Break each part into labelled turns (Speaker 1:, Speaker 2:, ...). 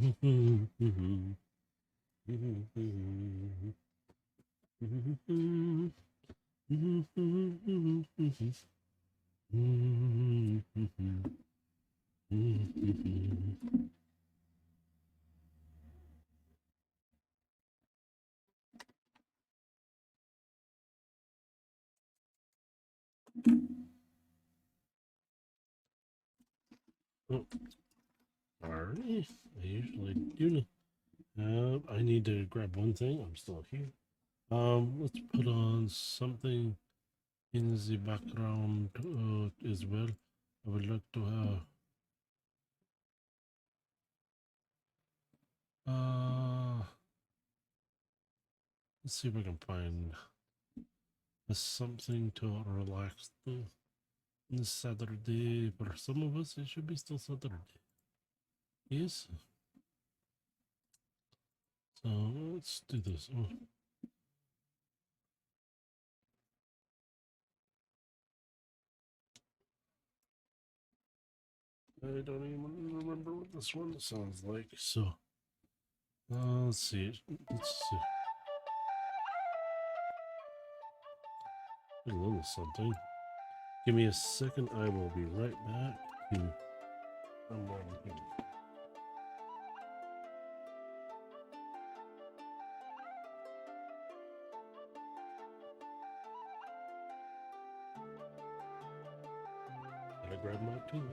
Speaker 1: Oh, sorry, I usually do. I need to grab one thing. I'm still here. Let's put on something in the background as well. I would like to have. Let's see if I can find something to relax this Saturday. For some of us, it should be still Saturday. Yes. So let's do this. Oh. I don't even remember what this one sounds like. So let's see. Let's see. A little something. Give me a second. I will be right back to unboxing. Gotta grab my tool.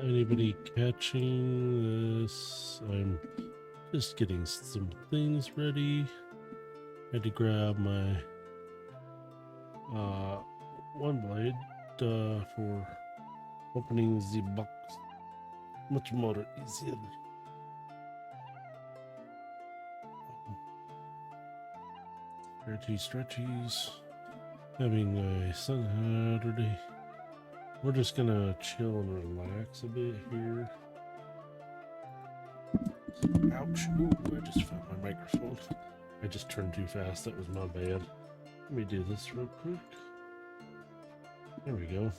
Speaker 1: Anybody catching this? I'm just getting some things ready. Had to grab my one blade for opening the box much more easily. Stretchies. Having a Saturday. We're just gonna chill and relax a bit here. Ouch. Ooh, I just found my microphone. I just turned too fast. That was my bad. Let me do this real quick. There we go.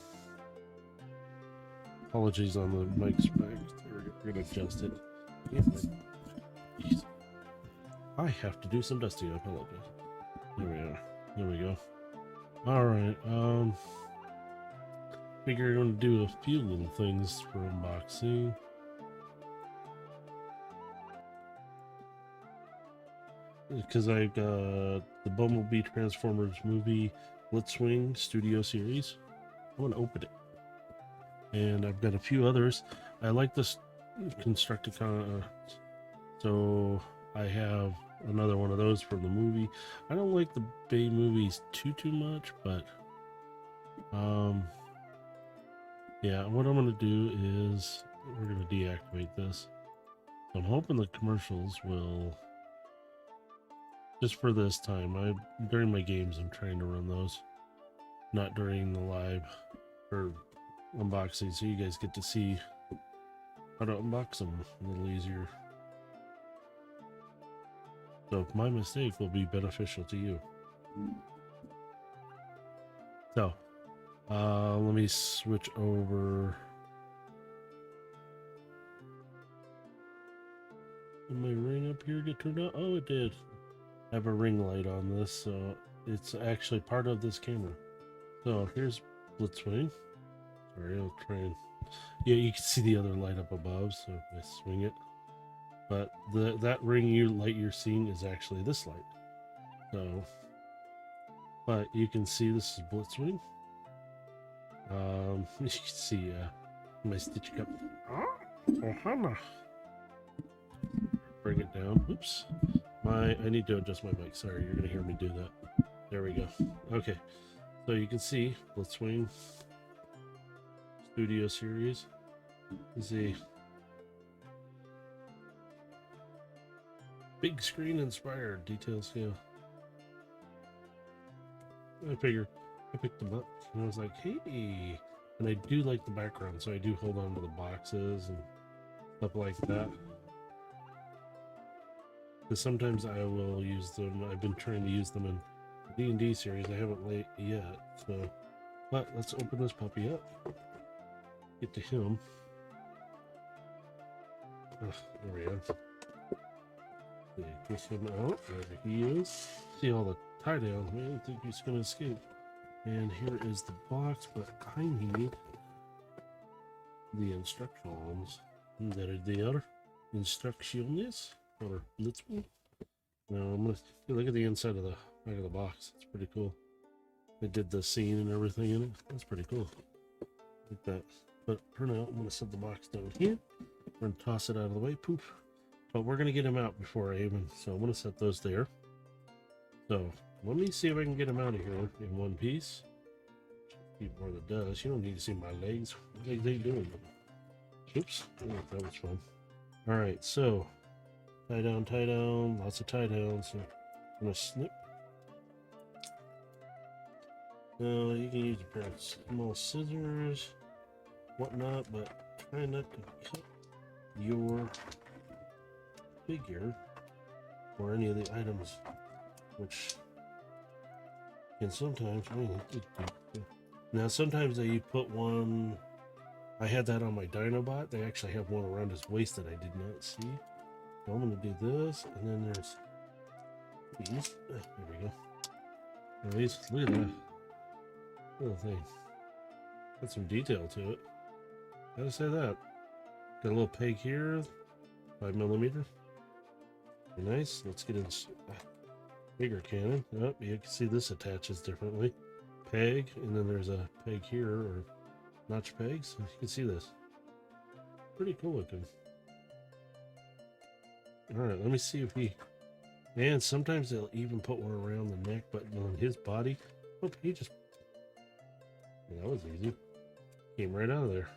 Speaker 1: Apologies on the mic's back. We're gonna adjust it. I have to do some dusting. I apologize. There we are. There we go. Alright, figure I'm gonna do a few little things for unboxing. Because I got the Bumblebee Transformers movie Blitzwing Studio Series. I'm gonna open it. And I've got a few others. I like this Constructicon, so I have another one of those from the movie. I don't like the Bay movies too much, but yeah, what I'm gonna do is we're gonna deactivate this. So I'm hoping the commercials will, just for this time. During my games I'm trying to run those, not during the live or unboxing, so you guys get to see how to unbox them a little easier. So my mistake will be beneficial to you. So let me switch over. Did my ring up here get turned on? Oh, it did. I have a ring light on this, so it's actually part of this camera. So here's Blitzwing. Sorry, I'll try and... Yeah, you can see the other light up above, so if I swing it. But that ring light you're seeing is actually this light. So, but you can see this is Blitzwing. You can see my Stitch Cup. Ohana. Bring it down. Oops. I need to adjust my mic. Sorry, you're gonna hear me do that. There we go. Okay. So you can see Blitzwing Studio Series. You see big screen inspired detail scale. I figured I picked them up and I was like, hey, and I do like the background, so I do hold on to the boxes and stuff like that. Because sometimes I will use them. I've been trying to use them in the D&D series. I haven't late yet, so. But let's open this puppy up. Get to him. Oh, there we go. Push him out. There he is. See all the tie downs, man. I think he's gonna escape. And here is the box, but I need the instructions. There they are. Instructions or Blitzwing. Now I'm gonna look at the inside of the back of the box. It's pretty cool. They did the scene and everything in it. That's pretty cool. Like that. But for now, I'm gonna set the box down here. We're gonna toss it out of the way. Poof. But we're gonna get him out before I even. So I'm gonna set those there. So let me see if I can get him out of here in one piece. Before the does. You don't need to see my legs. What legs they doing? Oops. Oh, that was fun. Alright, so tie down, lots of tie downs. So I'm gonna snip. Now you can use a pair of small scissors, whatnot, but try not to cut your figure or any of the items, which can sometimes. Now sometimes you put one. I had that on my Dinobot. They actually have one around his waist that I did not see. So I'm going to do this, and then there's these. There we go. These, look at that little thing. Got some detail to it. Gotta say that. Got a little peg here, 5mm. Very nice. Let's get in bigger cannon. Oh, you can see this attaches differently. Peg, and then there's a peg here, or notch pegs. You can see this. Pretty cool looking. Alright, let me see if he. And sometimes they'll even put one around the neck, but on his body. Oh, he just. Yeah, that was easy. Came right out of there.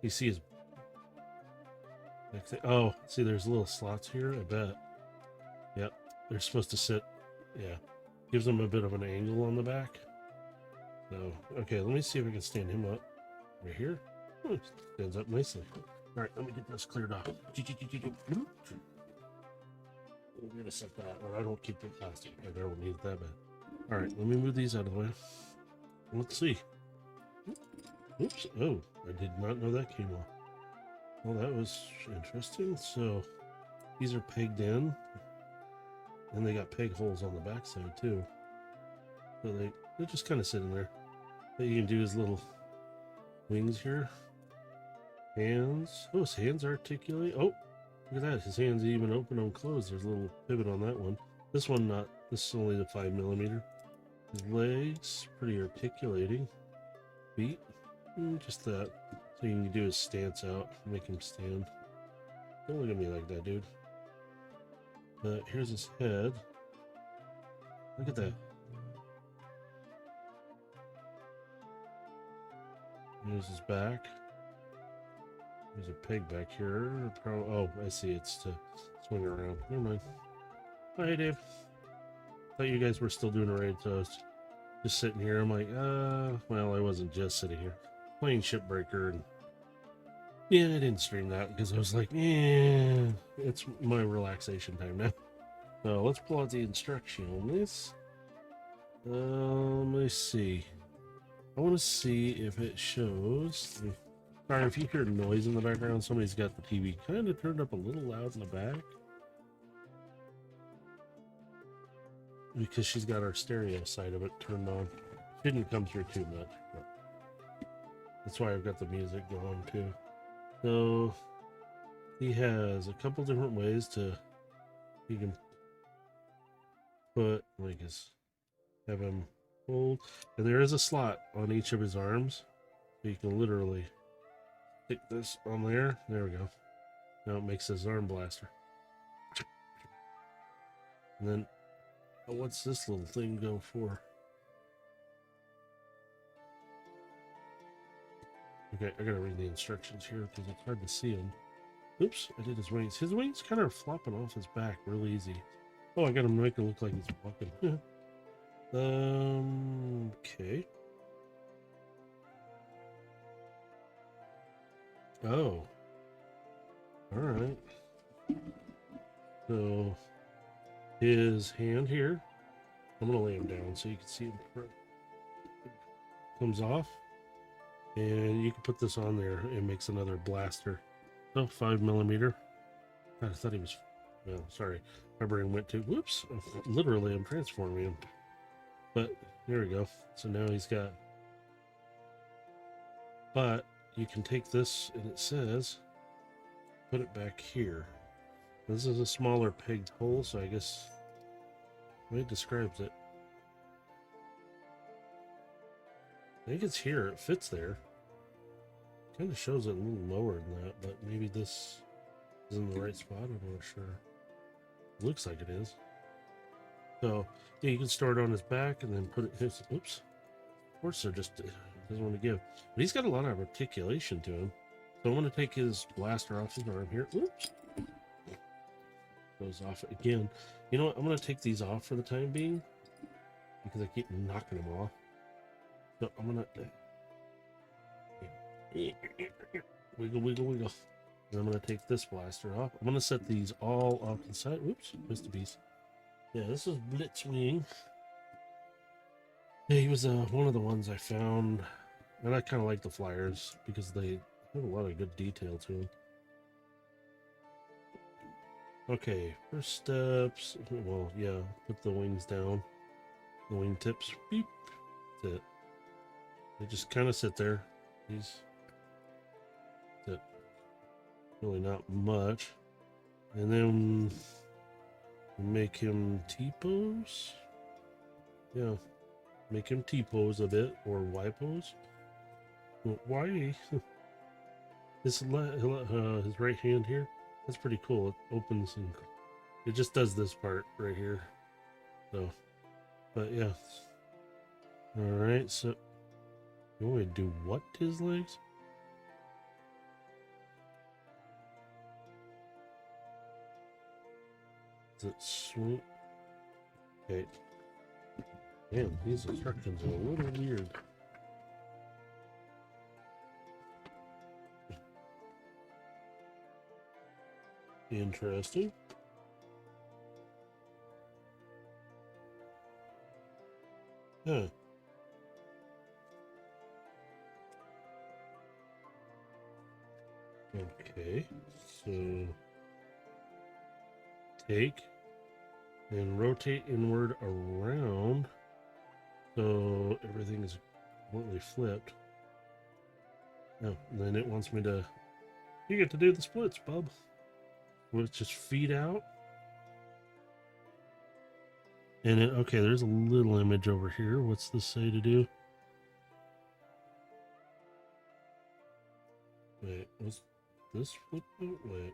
Speaker 1: You see his. Oh, see, there's little slots here, I bet. Yep, they're supposed to sit. Yeah. Gives them a bit of an angle on the back. So, okay, let me see if I can stand him up. Right here. Oh, stands up nicely. Alright, let me get this cleared off. We're gonna set that, or I don't keep the plastic. I don't need it that bad. Alright, let me move these out of the way. Let's see. Oops. Oh, I did not know that came off. Well, that was interesting. So, these are pegged in. And they got peg holes on the back side, too. So they're just kind of sitting there. What you can do is little wings here. Hands. Oh, his hands articulate. Oh, look at that. His hands even open and closed. There's a little pivot on that one. This one not. This is only the 5mm. His legs, pretty articulating. Feet, just that. So you can do his stance out, make him stand. Don't look at me like that, dude. Here's his head. Look at that. Here's his back. There's a peg back here. Oh, I see. It's to swing around. Never mind. Oh, hey, Dave. Thought you guys were still doing a raid, so I was just sitting here. I'm like, well, I wasn't just sitting here. Playing Shipbreaker, and yeah, I didn't stream that because I was like, it's my relaxation time now. So let's pull out the instructions. Let me see. I want to see if it shows. Sorry, if you hear noise in the background, somebody's got the TV kind of turned up a little loud in the back. Because she's got our stereo side of it turned on. Didn't come through too much. But that's why I've got the music going too. So he has a couple different ways to. You can put like his, have him hold, and there is a slot on each of his arms, so you can literally stick this on there. There we go. Now it makes his arm blaster. And then, what's this little thing go for? Okay, I gotta read the instructions here because it's hard to see him. Oops, I did his wings. His wings kind of flopping off his back real easy. Oh, I gotta make it look like he's walking. Okay. Oh. Alright. So his hand here, I'm gonna lay him down so you can see him. Comes off, and you can put this on there. It makes another blaster. So 5mm. I thought he was. Well, sorry, my brain went to whoops. Literally, I'm transforming him. But there we go. So now he's got. But you can take this, and it says, put it back here. This is a smaller pegged hole, so I guess the way it describes it. I think it's here. It fits there. Kind of shows it a little lower than that, but maybe this is in the right spot. I'm not sure. Looks like it is. So yeah, you can store it on his back and then put it. His, oops. Of course, it just doesn't want to give. But he's got a lot of articulation to him. So I'm going to take his blaster off his arm here. Oops. Goes off again. You know what? I'm going to take these off for the time being because I keep knocking them off. So I'm gonna wiggle, wiggle, wiggle. And I'm gonna take this blaster off. I'm gonna set these all off to the side. Oops, missed a piece. Yeah, this is Blitzwing. Yeah, he was one of the ones I found, and I kind of like the flyers because they have a lot of good detail to them. Okay, first steps. Well, yeah, put the wings down. The wing tips. Beep. That's it. They just kind of sit there. These really not much. And then make him T-pose. Yeah, make him T-pose a bit or Y-pose. Why? his right hand here. That's pretty cool. It opens and it just does this part right here. So, but yeah. All right. So. You want me to do what to his legs? Does it swing? Okay. Damn, these instructions are a little weird. Interesting. Huh. Okay, so take and rotate inward around so everything is completely flipped. Oh, and then it wants me to, you get to do the splits, bub. Will it just feed out? And it, okay, there's a little image over here. What's this say to do? Wait, what's this flip out? Wait.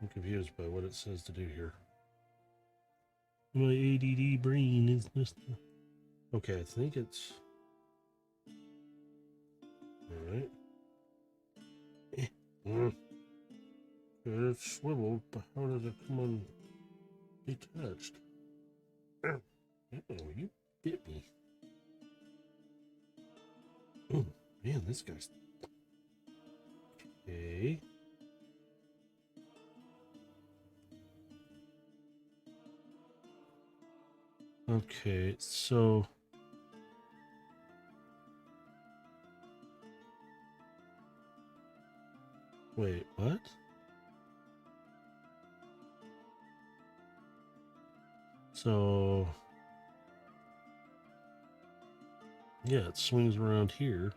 Speaker 1: I'm confused by what it says to do here. My ADD brain is just... Okay, I think it's... Alright. It's swiveled, but how does it come undetached? Oh, you bit me. Oh, man, this guy's... Okay. Okay, so... Wait, what? So... Yeah, it swings around here.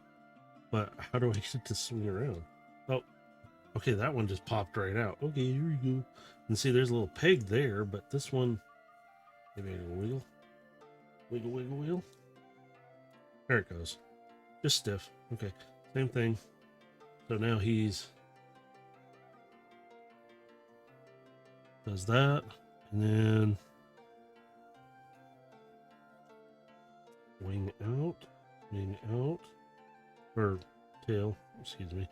Speaker 1: But how do I get it to swing around? Oh, okay, that one just popped right out. Okay, here we go. And see, there's a little peg there, but this one... Maybe I can wiggle. Wiggle, wiggle, wiggle. There it goes. Just stiff. Okay, same thing. So now he's... Does that, and then... Wing out, or tail, excuse me.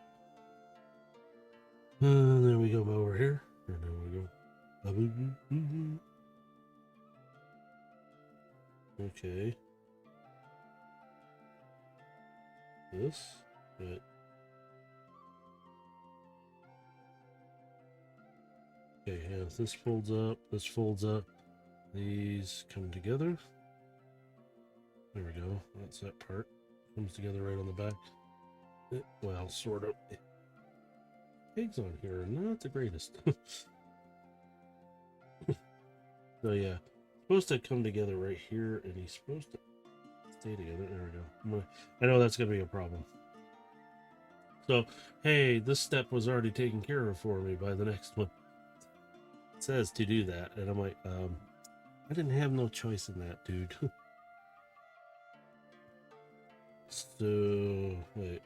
Speaker 1: And then we go over here, and then we go. Okay. This, but Okay, yeah, this folds up, this folds up. These come together. There we go. That's that part. Comes together right on the back. Well, sort of. Pigs on here are not the greatest. So yeah, supposed to come together right here, and he's supposed to stay together. There we go. I know that's gonna be a problem. So hey, this step was already taken care of for me by the next one. It says to do that, and I'm like, I didn't have no choice in that, dude. So wait.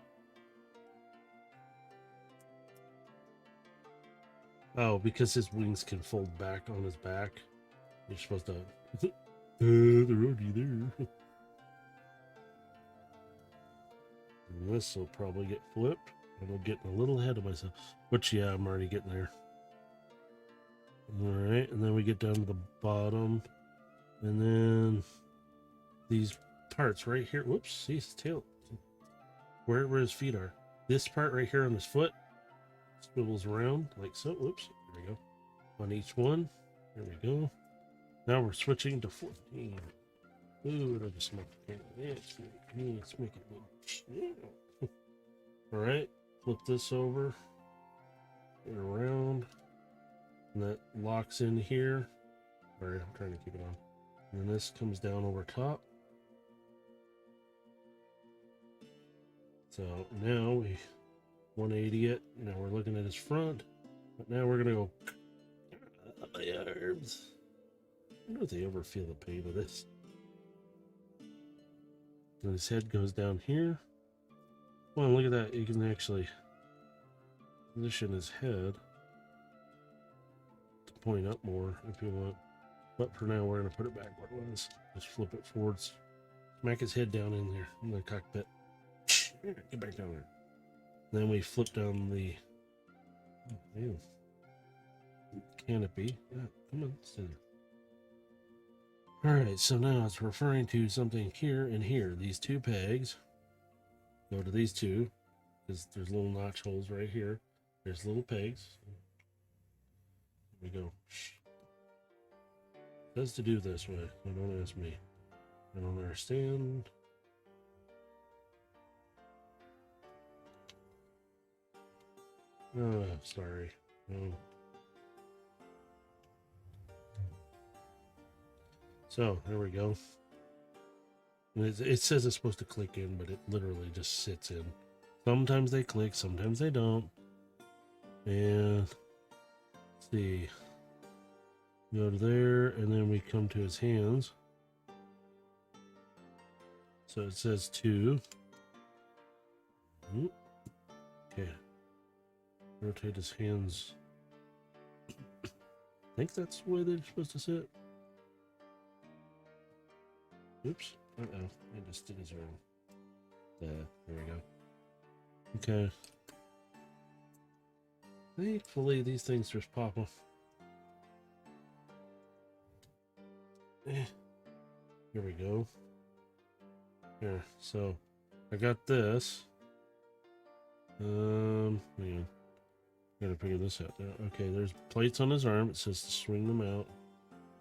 Speaker 1: Oh, because his wings can fold back on his back. You're supposed to. They're already there. And this will probably get flipped. I'm getting a little ahead of myself. Which, yeah, I'm already getting there. Alright, and then we get down to the bottom. And then these parts right here. Whoops, see his tail. Where his feet are. This part right here on his foot swivels around like so. Whoops, there we go. On each one. There we go. Now we're switching to 14. Ooh, I just smoked the camera. Let's make it. Alright, flip this over and around. And that locks in here. Alright, I'm trying to keep it on. And then this comes down over top. So now we 180 it. Now we're looking at his front. But now we're gonna go my arms. I wonder if they ever feel the pain of this. And his head goes down here. Well, look at that. You can actually position his head to point up more if you want. But for now, we're going to put it back where it was. Just flip it forwards. Smack his head down in there in the cockpit. Get back down there. Then we flip down the canopy. Yeah, come on, stay there. Alright, so now it's referring to something here and here. These two pegs go to these two, because there's little notch holes right here. There's little pegs. There we go. It says to do this way. So don't ask me. I don't understand. Oh, sorry. Oh. So, there we go. And it says it's supposed to click in, but it literally just sits in. Sometimes they click, sometimes they don't. And, let's see. Go to there, and then we come to his hands. So it says 2. Okay. Rotate his hands. I think that's the way they're supposed to sit. Oops. Uh-oh. I just did his wrong. There we go. Okay. Thankfully, these things just pop off. Here we go. Here, so I got this. Hang on. Gotta figure this out now. Okay, there's plates on his arm. It says to swing them out.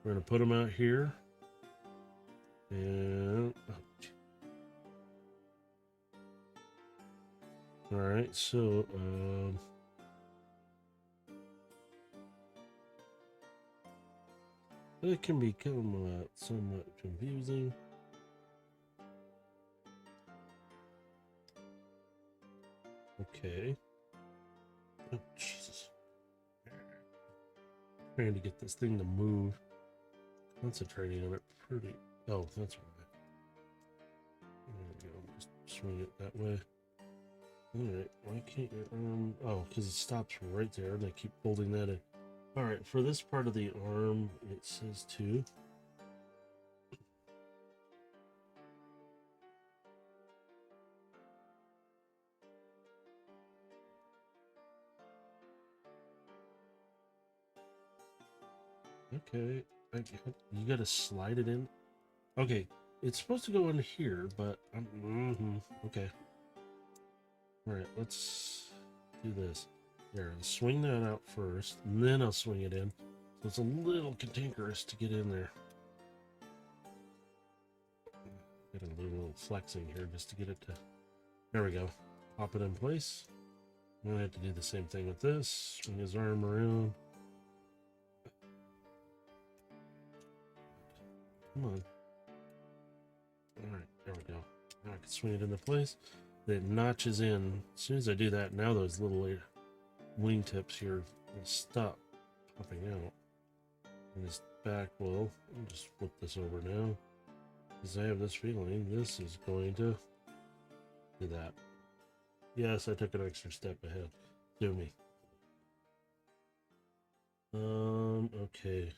Speaker 1: We're gonna put them out here. And all right, so it can become somewhat confusing. Okay. Oh, Jesus. Trying to get this thing to move. Concentrating on it pretty. Oh, that's right. There we go. Just swing it that way. Alright, why can't your arm... Oh, because it stops right there, and I keep holding that in. Alright, for this part of the arm, it says 2. Okay, you gotta slide it in. Okay, it's supposed to go in here, but I'm okay. All right, let's do this. There, I'll swing that out first, and then I'll swing it in. So it's a little cantankerous to get in there. Gotta do a little flexing here just to get it to... There we go. Pop it in place. I'm gonna have to do the same thing with this. Swing his arm around. Come on. Alright, there we go. Now I can swing it into place. It notches in. As soon as I do that, now those little wingtips here will stop popping out. And this back will, I'll just flip this over now. Because I have this feeling this is going to do that. Yes, I took an extra step ahead. Do me. Okay.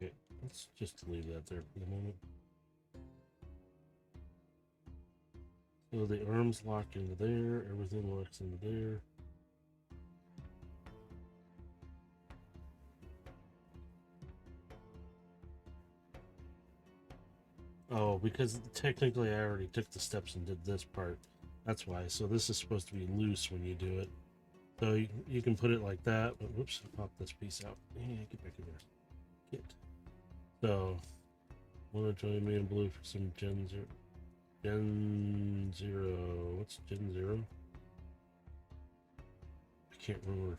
Speaker 1: Okay, let's just leave that there for the moment. So the arms lock into there, everything locks into there. Oh, because technically I already took the steps and did this part. That's why. So this is supposed to be loose when you do it. So you can put it like that. But whoops, I popped this piece out. Yeah, get back in there. Get. So, want to join me in blue for some Gen 0? Gen 0. What's Gen 0? I can't remember.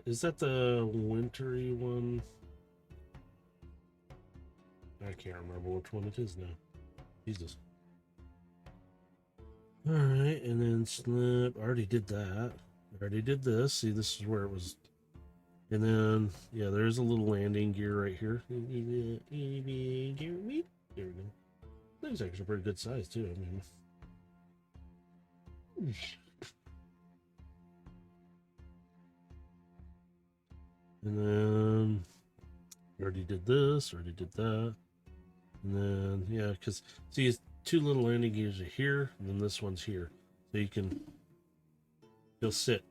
Speaker 1: Is that the wintry one? I can't remember which one it is now. Jesus. Alright, and then snip. I already did that. I already did this. See, this is where it was. And then, yeah, there's a little landing gear right here. There we go. That's actually a pretty good size, too. I mean, and then already did this, already did that. And then, yeah, because see, it's two little landing gears are here, and then this one's here. So you'll sit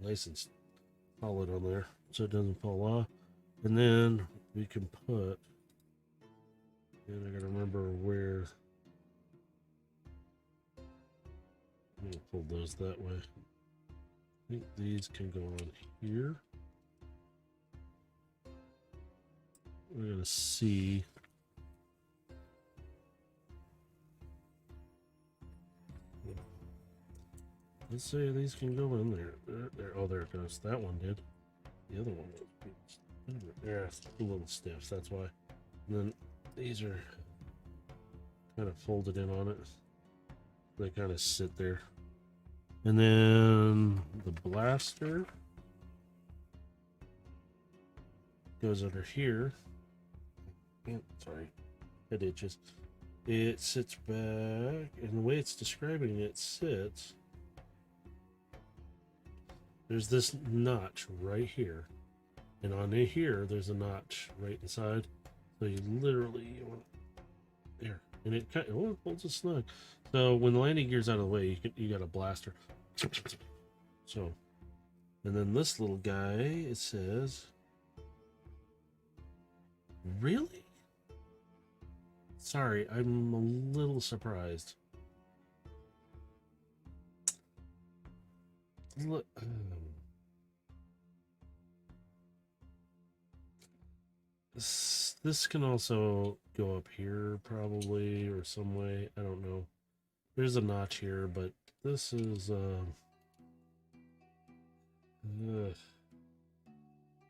Speaker 1: nice and solid on there so it doesn't fall off. And then we can put, and I gotta remember where. I'm gonna pull those that way. I think these can go on here. We're gonna see. Let's say these can go in there. There. Oh, there it goes. That one did. The other one was there. It's a little stiff. That's why. And then these are kind of folded in on it. They kind of sit there. And then the blaster goes under here. Sorry, it itches. It sits back, and the way it's describing it sits. There's this notch right here, and on here there's a notch right inside. So you literally there, and it kind of holds it snug. So when the landing gear's out of the way, you got a blaster. So, and then this little guy, it says, really? Sorry, I'm a little surprised. Look, this can also go up here probably, or some way. I don't know. There's a notch here, but this is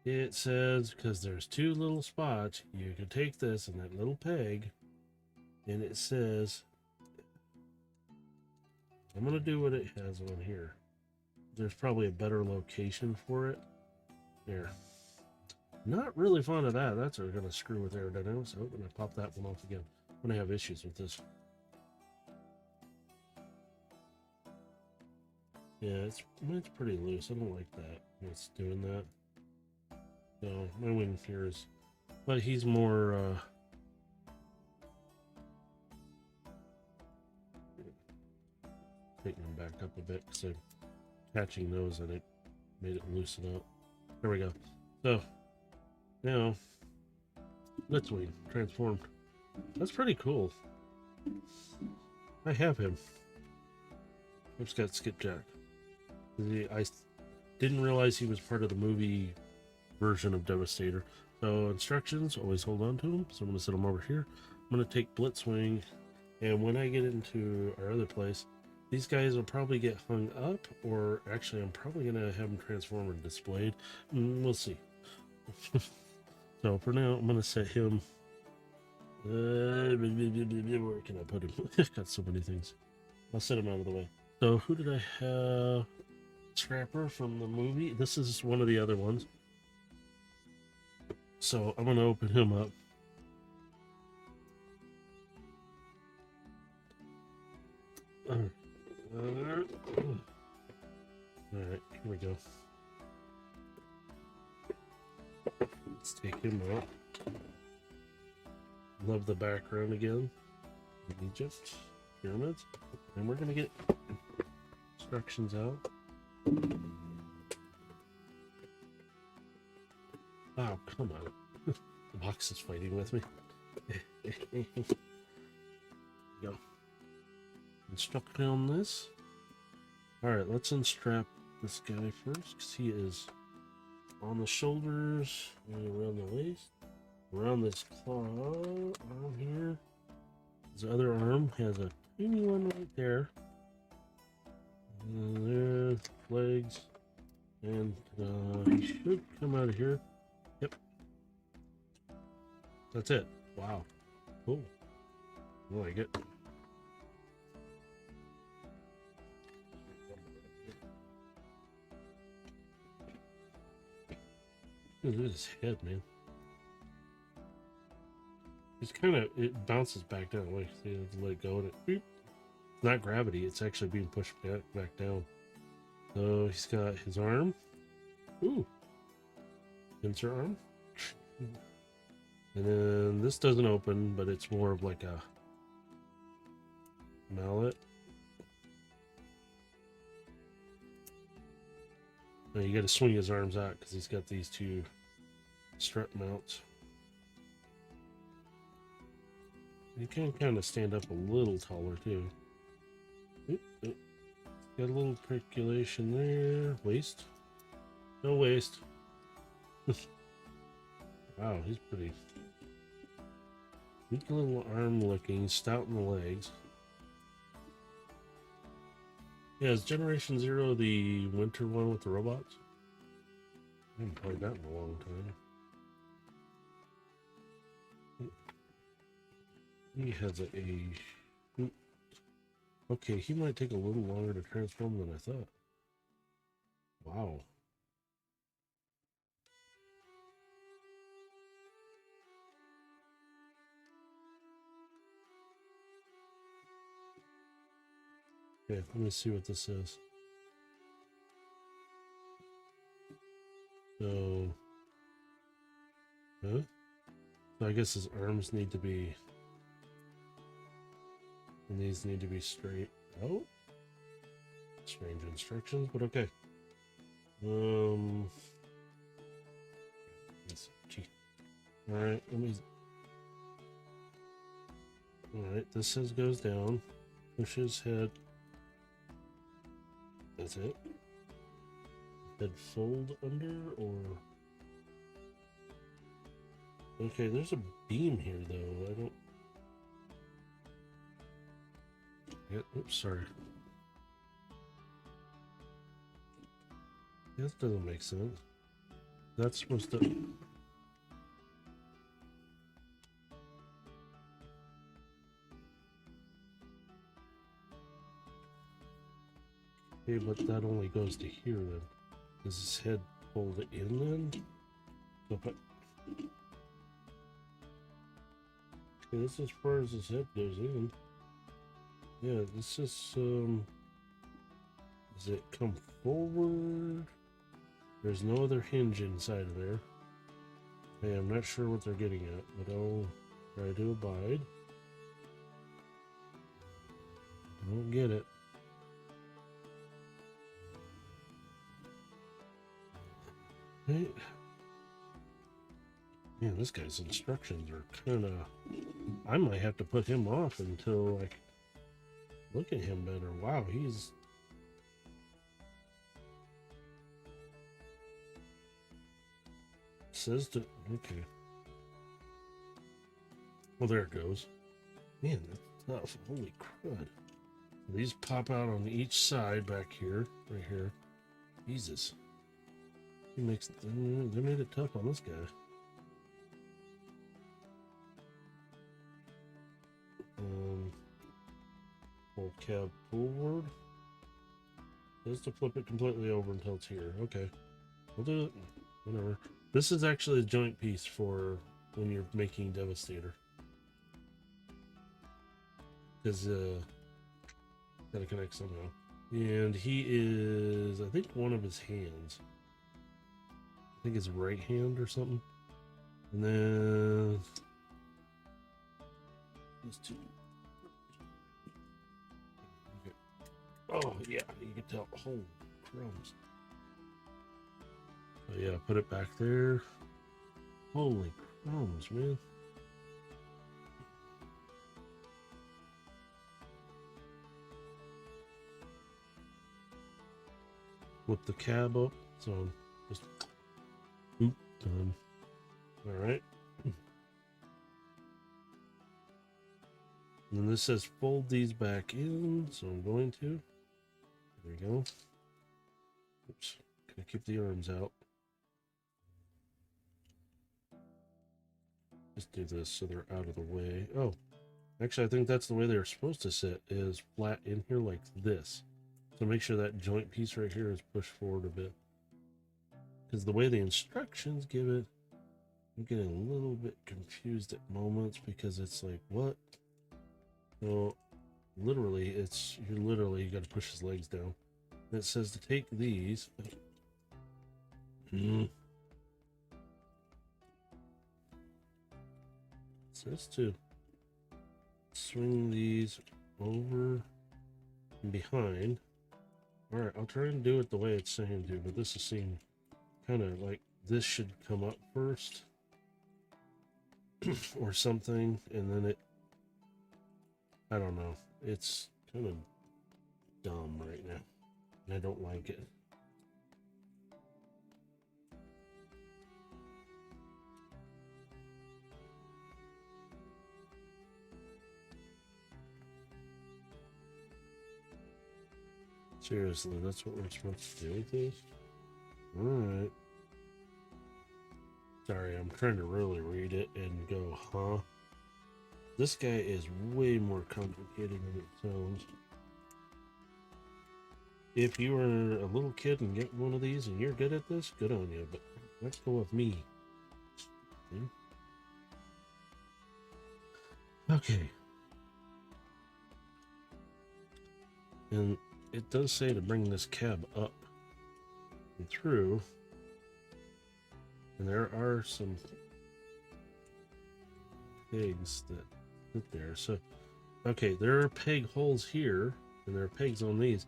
Speaker 1: it says because there's two little spots, you can take this and that little peg, and it says, I'm gonna do what it has on here. There's probably a better location for it. There. Not really fond of that. That's gonna screw with aerodynamics. Oh, and I pop that one off again. I'm gonna have issues with this. Yeah, it's pretty loose. I don't like that. It's doing that. So my wing here is, but he's more taking him back up a bit because I'm catching those and it made it loosen up. There we go. So now Blitzwing transformed. That's pretty cool. I have him. I've just got Skipjack. I didn't realize he was part of the movie version of Devastator. So instructions, always hold on to him. So I'm going to set him over here. I'm going to take Blitzwing, and when I get into our other place, these guys will probably get hung up, or actually I'm probably going to have them transform and displayed. We'll see. So for now, I'm going to set him. Where can I put him? I've got so many things. I'll set him out of the way. So who did I have? Scrapper from the movie. This is one of the other ones. So I'm going to open him up. Alright, here we go. Let's take him out. Love the background again. Egypt, pyramids. And we're going to get instructions out. Oh, come on. The box is fighting with me. Go. Instruction on this. Alright, let's unstrap this guy first, because he is on the shoulders and around the waist. Around this claw arm here. His other arm has a teeny one right there. And there's legs. And he should come out of here. Yep. That's it. Wow. Cool. I like it. Look at his head, man. It's kind of, it bounces back down. Like, see, let it go and it, beep. It's not gravity, it's actually being pushed back down. So he's got his arm. Ooh. Pincer arm. And then this doesn't open, but it's more of like a mallet. Now you got to swing his arms out because he's got these two strut mounts. You can kind of stand up a little taller too. Oop, oop. Got a little articulation there. Waist. No waist. Wow, he's pretty weak little arm looking, stout in the legs. Yeah, is Generation Zero the winter one with the robots? I haven't played that in a long time. He has a okay, he might take a little longer to transform than I thought. Wow. Okay, let me see what this is. So, huh? So I guess his arms need to be, and these need to be straight. Oh, strange instructions, but okay. All right, let me. All right, this says goes down. Push his head. That's it. Head fold under, or okay. There's a beam here, though. I don't. Yeah, oops, sorry. That doesn't make sense. That's supposed to. Okay, but that only goes to here then. Is his head pulled in then? So if I... Okay, this is as far as his head goes in. Yeah, this is does it come forward? There's no other hinge inside of there. Hey, I'm not sure what they're getting at, but I'll try to abide. I don't get it. Hey. Man, this guy's instructions are kind of... I might have to put him off until I look at him better. Wow, he's... Says to... Okay. Well, there it goes. Man, that's tough. Holy crud. These pop out on each side back here. Right here. Jesus. He makes... They made it tough on this guy. Pull cab forward. Just to flip it completely over until it's here. Okay. We'll do it. Whatever. This is actually a joint piece for when you're making Devastator. Because, gotta connect somehow. And he is, I think, one of his hands. I think his right hand or something. And then... These two. Oh, yeah, you can tell. Holy crumbs. Oh, yeah, put it back there. Holy crumbs, man. Flip the cab up. So, just... Oop, done. Alright. And this says fold these back in, so I'm going to. There we go. Oops. Gonna keep the arms out. Just do this so they're out of the way. Oh, actually, I think that's the way they're supposed to sit, is flat in here like this. So make sure that joint piece right here is pushed forward a bit. Because the way the instructions give it, I'm getting a little bit confused at moments because it's like, what? So literally, you got to push his legs down. And it says to take these. It says to swing these over and behind. All right, I'll try and do it the way it's saying to, but this is seeming kind of like this should come up first or something, and then it, I don't know. It's kind of dumb right now, and I don't like it. Seriously, that's what we're supposed to do with this? Alright. Sorry, I'm trying to really read it and go, huh? This guy is way more complicated than it sounds. If you were a little kid and get one of these and you're good at this, good on you, but let's go with me. Okay. And it does say to bring this cab up and through, and there are some pegs that sit there. So, okay, there are peg holes here, and there are pegs on these.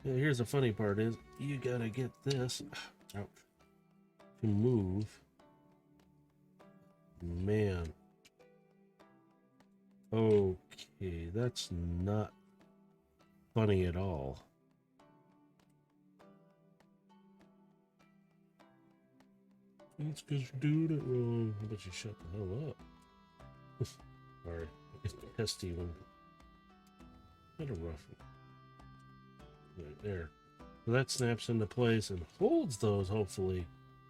Speaker 1: And here's the funny part is, you gotta get this out to move. Man. Okay, that's not funny at all. It's because you're doing it wrong. How about you shut the hell up? Sorry, it's a testy one. Kind of rough. Right there. So that snaps into place and holds those, hopefully,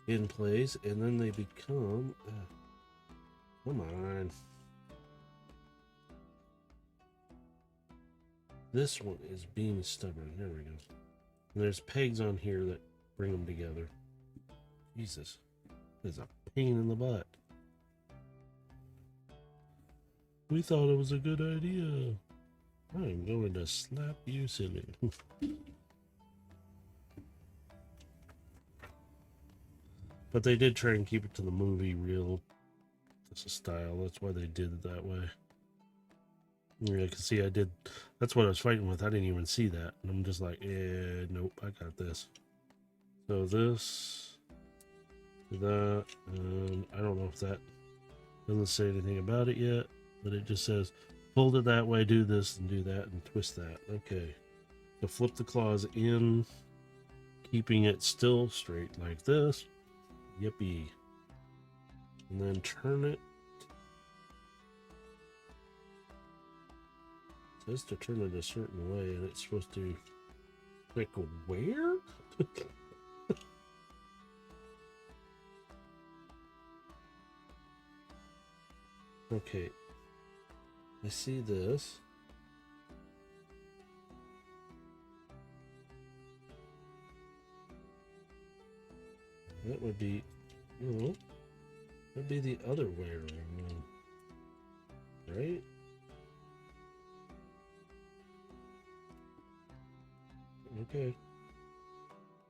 Speaker 1: in place, and then they become... come on. This one is being stubborn. There we go. And there's pegs on here that bring them together. Jesus. It's a pain in the butt. We thought it was a good idea. I'm going to slap you silly. But they did try and keep it to the movie real It's a style. That's why they did it that way. Yeah, I can see I did. That's what I was fighting with. I didn't even see that. And I'm just like, nope, I got this. So this, that, and I don't know if that doesn't say anything about it yet, but it just says, fold it that way, do this, and do that, and twist that. Okay. So flip the claws in, keeping it still straight like this. Yippee. And then turn it. It says to turn it a certain way, and it's supposed to click where? Okay. I see this. That would be, that'd be the other way around, right? Okay.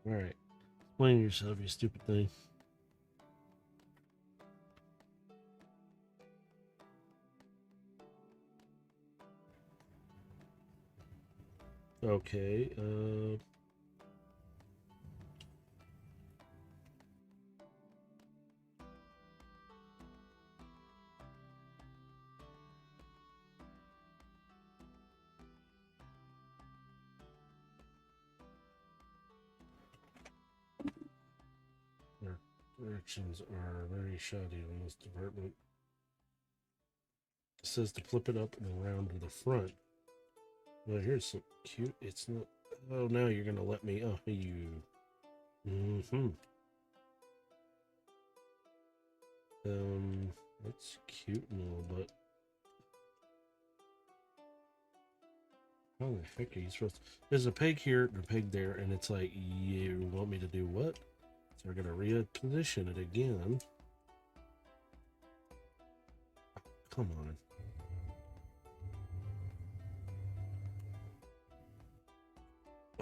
Speaker 1: Alright. Explain yourself, you stupid thing. Okay, our directions are very shoddy on this department. It says to flip it up and around to the front. Well, here's some cute. It's not. Oh, now you're gonna let me. Oh, you. That's cute and all, but how the heck are you supposed to? There's a peg here and a peg there, and it's like, you want me to do what? So we're gonna reposition it again. Oh, come on.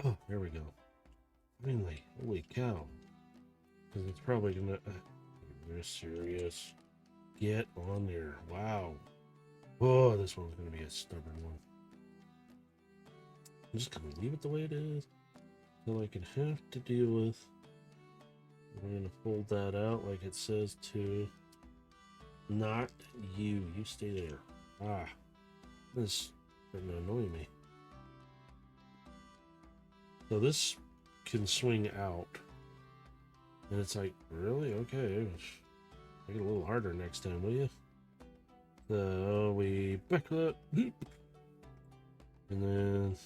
Speaker 1: Oh, there we go. Finally, holy cow. Because it's probably gonna. You're serious. Get on there. Wow. Oh, this one's gonna be a stubborn one. I'm just gonna leave it the way it is. So I can have to deal with. We're gonna fold that out like it says to. Not you. You stay there. Ah. This is starting to annoy me. So this can swing out. And it's like, really? Okay. Make it a little harder next time, will you? So we back up. And then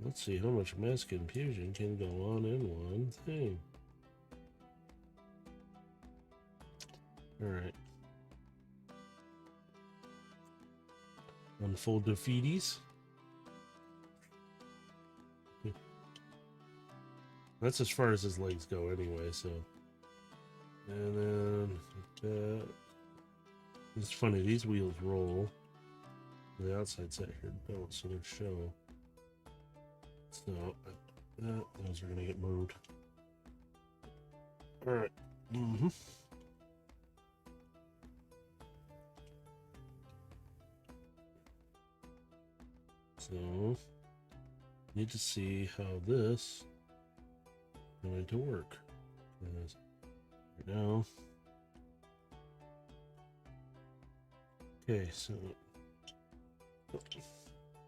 Speaker 1: let's see how much mass confusion can go on in one thing. Alright. Unfold the feeties. That's as far as his legs go anyway, so. And then like that. It's funny, these wheels roll. The outside set here don't, so they show. So those are gonna get moved. Alright. So need to see how this is going to work. Right now. Okay, so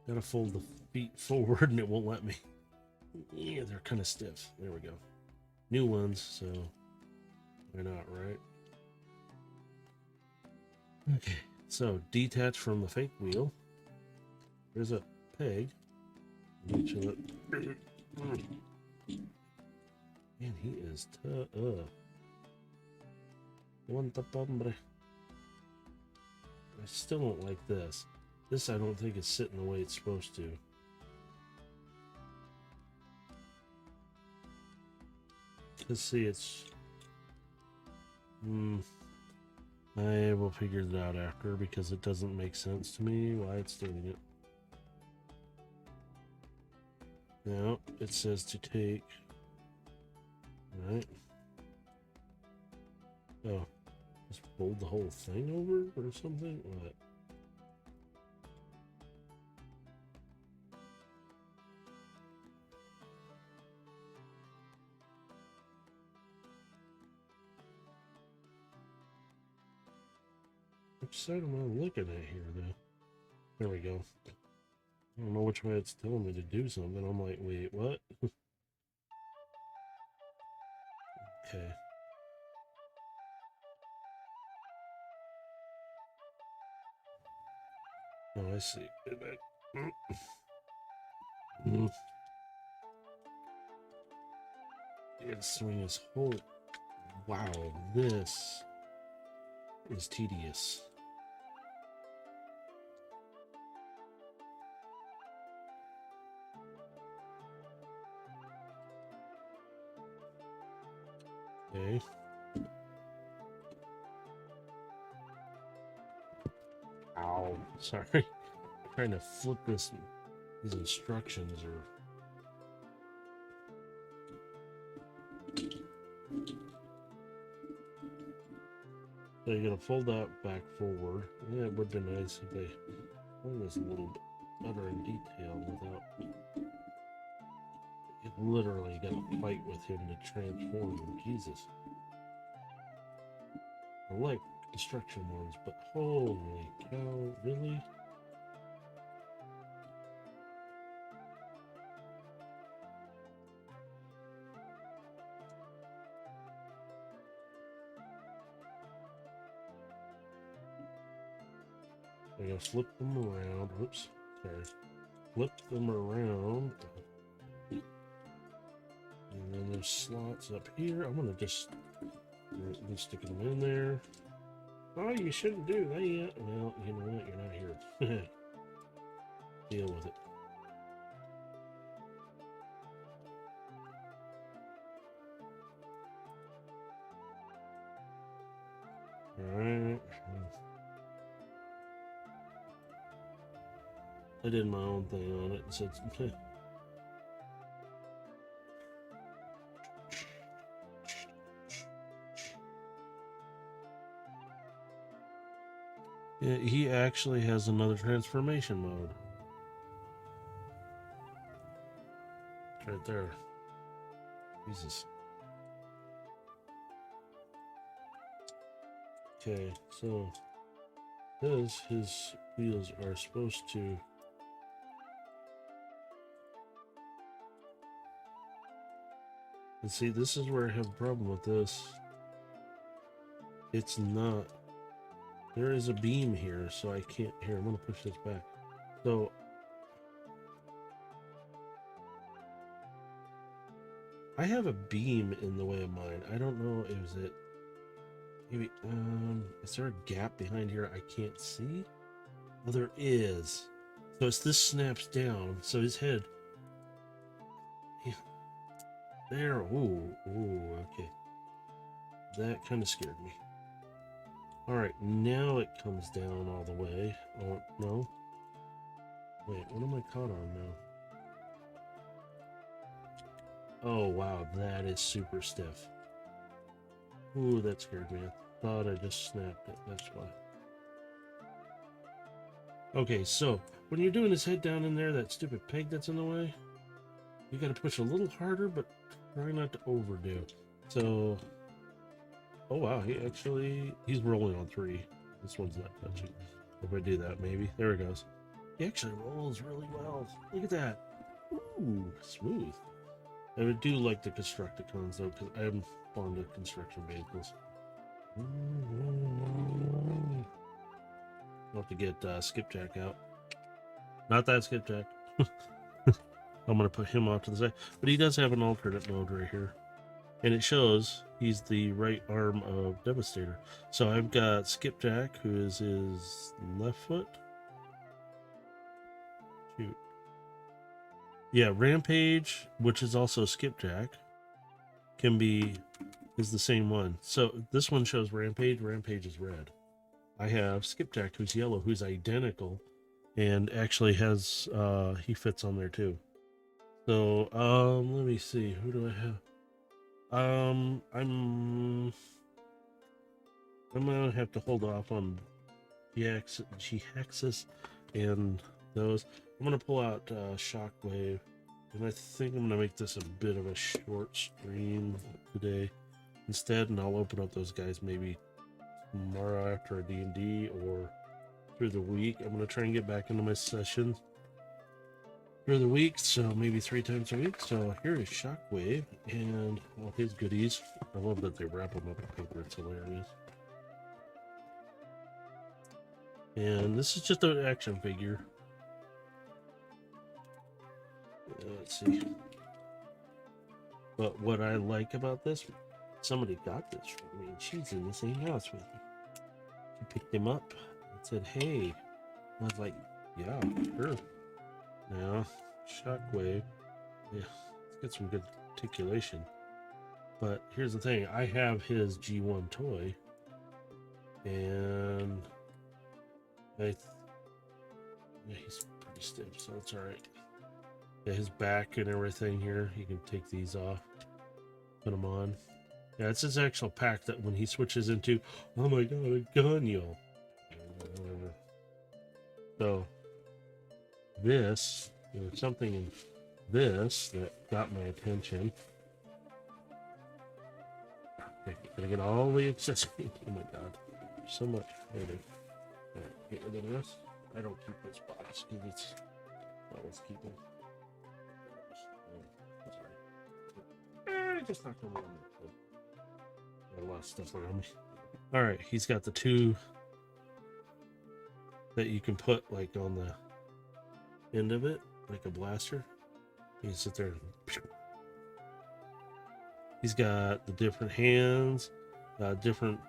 Speaker 1: gotta fold the feet forward and it won't let me. Yeah, they're kind of stiff. There we go. New ones, so why not, right? Okay, so detach from the fake wheel. There's a peg. Each of it. Man, he is tough. I still don't like this. This I don't think is sitting the way it's supposed to. Let's see, it's... I will figure it out after because it doesn't make sense to me why it's doing it. Now, it says to take... Right. Oh, just fold the whole thing over or something? What? Which side am I looking at here, though? There we go. I don't know which way it's telling me to do something. I'm like, wait, what? Okay. Oh, I see. It swing his whole. Wow, this is tedious. Okay. Ow. Sorry. Trying to flip these instructions or. So you're gonna fold that back forward. Yeah, it would be nice if they found this a little bit better in detail without. You literally got to fight with him to transform him. Jesus. I like construction ones, but holy cow, really? I'm gonna flip them around. Oops, sorry. Flip them around. And then there's slots up here. I'm gonna just stick them in there. Oh, you shouldn't do that yet. Well, you know what? You're not here. Deal with it. Alright. I did my own thing on it and said, yeah, he actually has another transformation mode. It's right there. Jesus. Okay, so his wheels are supposed to. And see, this is where I have a problem with this. It's not. There is a beam here, so I can't. Here, I'm going to push this back. So. I have a beam in the way of mine. I don't know, is it. Maybe. Is there a gap behind here I can't see? Well, there is. So it's this snaps down, so his head. Yeah. There. Ooh, okay. That kind of scared me. Alright, now it comes down all the way. Oh, no. Wait, what am I caught on now? Oh, wow, that is super stiff. Ooh, that scared me. I thought I just snapped it, that's why. Okay, so, when you're doing his head down in there, that stupid peg that's in the way, you gotta push a little harder, but try not to overdo. So, oh wow, he's rolling on 3. This one's not touching. If I do that, maybe. There it goes. He actually rolls really well. Look at that. Ooh, smooth. I would do like the Constructicons though, because I'm fond of construction vehicles. I'll have to get Skipjack out. Not that Skipjack. I'm going to put him off to the side. But he does have an alternate mode right here. And it shows he's the right arm of Devastator. So I've got Skipjack, who is his left foot. Shoot. Yeah, Rampage, which is also Skipjack, is the same one. So this one shows Rampage. Rampage is red. I have Skipjack, who's yellow, who's identical, and actually has he fits on there too. So let me see, who do I have? I'm gonna have to hold off on Jhiaxus and those. I'm gonna pull out Shockwave, and I think I'm gonna make this a bit of a short stream today instead, and I'll open up those guys maybe tomorrow after a D&D or through the week. I'm gonna try and get back into my sessions through the week, so maybe 3 times a week. So here is Shockwave and all his goodies. I love that they wrap them up in paper. It's hilarious. And this is just an action figure. Let's see. But what I like about this, somebody got this for me, and she's in the same house with me. She picked him up and said, hey. I was like, yeah, sure. Now, Shockwave. Yeah, let's get some good articulation. But here's the thing, I have his G1 toy, and yeah, he's pretty stiff, so it's alright. Yeah, his back and everything here, you can take these off, put them on. Yeah, it's his actual pack that when he switches into, oh my god, a gun, yo. So, this, there's something in this that got my attention. Okay, gonna get all the accessories. Oh my god, so much. Alright, get rid of this. I don't keep this box because it's not worth keeping. Sorry. Just not gonna run it. Got a lot of stuff around me. Alright, he's got the 2 that you can put like on the end of it, like a blaster. You can sit there and he's got the different hands, different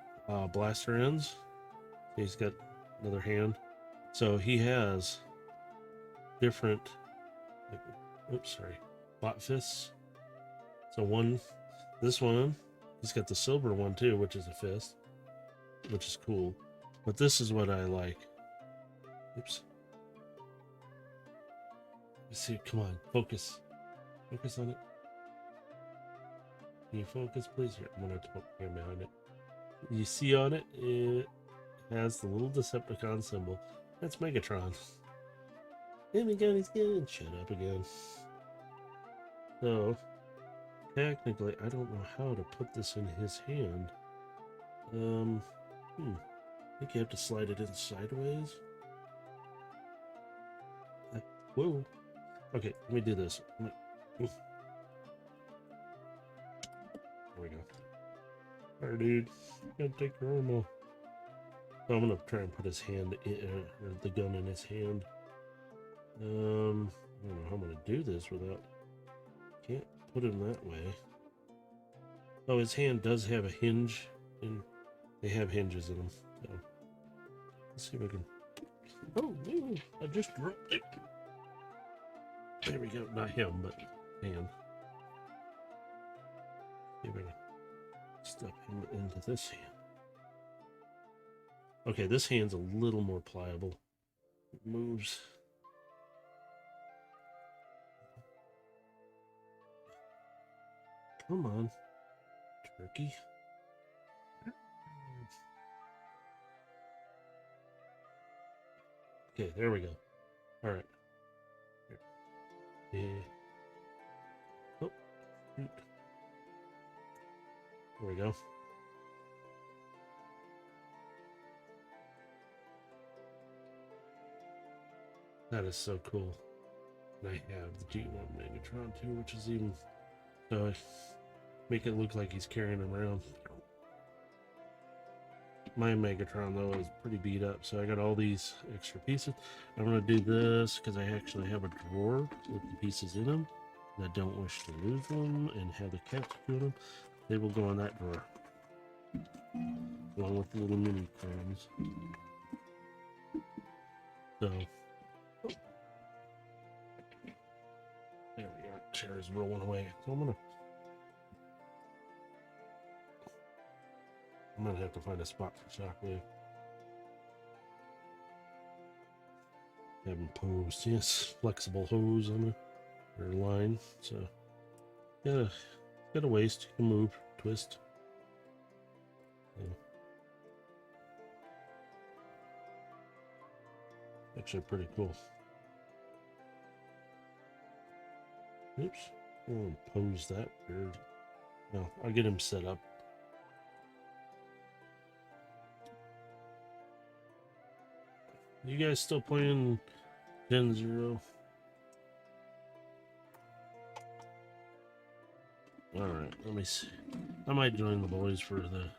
Speaker 1: blaster ends. He's got another hand. So he has different, oops, sorry, bot fists. So this one, he's got the silver one too, which is a fist, which is cool. But this is what I like. Oops. Let's see, come on, focus. Focus on it. Can you focus, please? Here, I'm gonna put my hand behind it. You see on it, it has the little Decepticon symbol. That's Megatron. There we go, he's good. Shut up again. So, technically, I don't know how to put this in his hand. I think you have to slide it in sideways. Whoa. Okay, let me do this. There we go. Alright, dude. Gotta take your arm off. So I'm gonna try and put his hand in, or the gun in his hand. I don't know how I'm gonna do this without. Can't put him that way. Oh, his hand does have a hinge, and they have hinges in them. So let's see if I can. Oh, I just dropped it. There we go. Not him, but hand. See if I can step him into this hand. Okay, this hand's a little more pliable. It moves. Come on, turkey. Okay, there we go. All right. Yeah. Oh, shoot. There we go. That is so cool. And I have the G1 Megatron too, which is even so make it look like he's carrying him around. My Megatron though is pretty beat up, so I got all these extra pieces. I'm gonna do this because I actually have a drawer with the pieces in them, and I don't wish to lose them and have the cats do them. They will go in that drawer along with the little mini clones. So there we go. Chair's rolling away. So I'm gonna have to find a spot for Shockwave. Have him posed. Yes, flexible hose on the line. So got a waist. You can move, twist. So, Actually pretty cool. Oops. I'll pose that weird. No, I'll get him set up. You guys still playing Gen Zero? Alright, let me see. I might join the boys for the...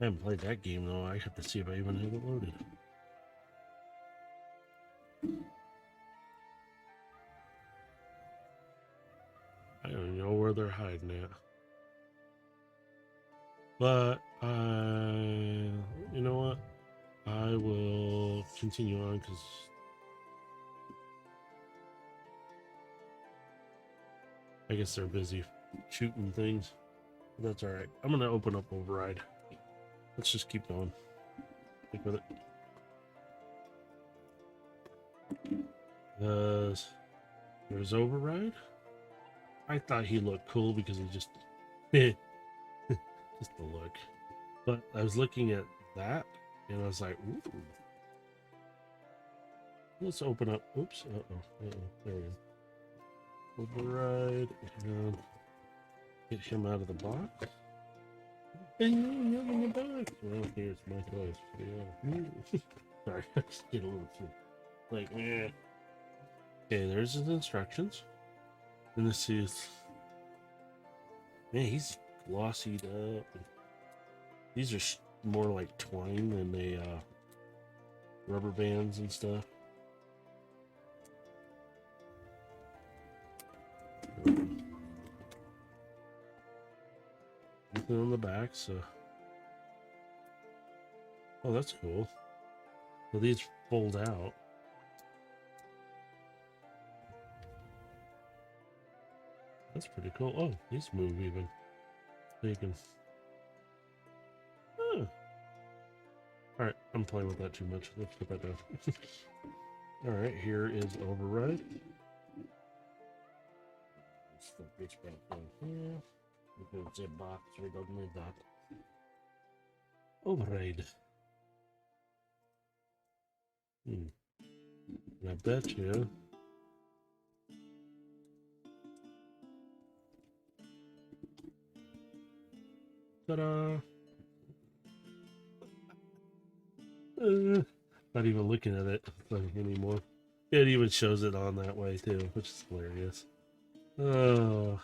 Speaker 1: I haven't played that game though. I have to see if I even have it loaded. I don't even know where they're hiding at. But, you know what? I will continue on because I guess they're busy shooting things. But that's alright. I'm going to open up Override. Let's just keep going. Stick with it. There's Override. I thought he looked cool because he just... just the look. But I was looking at that and I was like, ooh. Let's open up. Oops. There we go. Override and get him out of the box. And you're in the box. Well, here's my choice. Yeah. Sorry, I just get a little too like, eh. Okay, there's his instructions. And this is, man, he's glossied up. These are more like twine than they rubber bands and stuff. Nothing on the back, so. Oh, that's cool. So these fold out. That's pretty cool. Oh, these move even. So you can. Huh. Alright, I'm playing with that too much. Let's put that down. Alright, here is Override. Stuff this back in here. Because the box, we don't need that. Override. I bet you. Ta-da! Not even looking at it anymore. It even shows it on that way too, which is hilarious. Oh.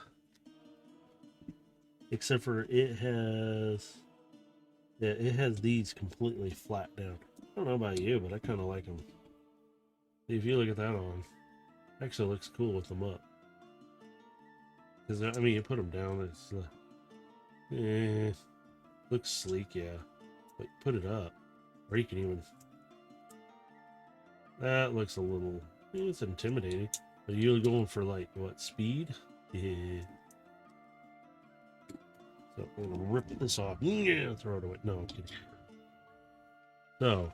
Speaker 1: Except for it has... Yeah, it has these completely flat down. I don't know about you, but I kind of like them. If you look at that on, actually looks cool with them up. Because, I mean, you put them down, it's... looks sleek, yeah. But put it up. Or you can even... That looks a little... It's intimidating. Are you going for, like, what, speed? Yeah. So, I'm going to rip this off. Yeah, throw it away. No, I'm kidding. So,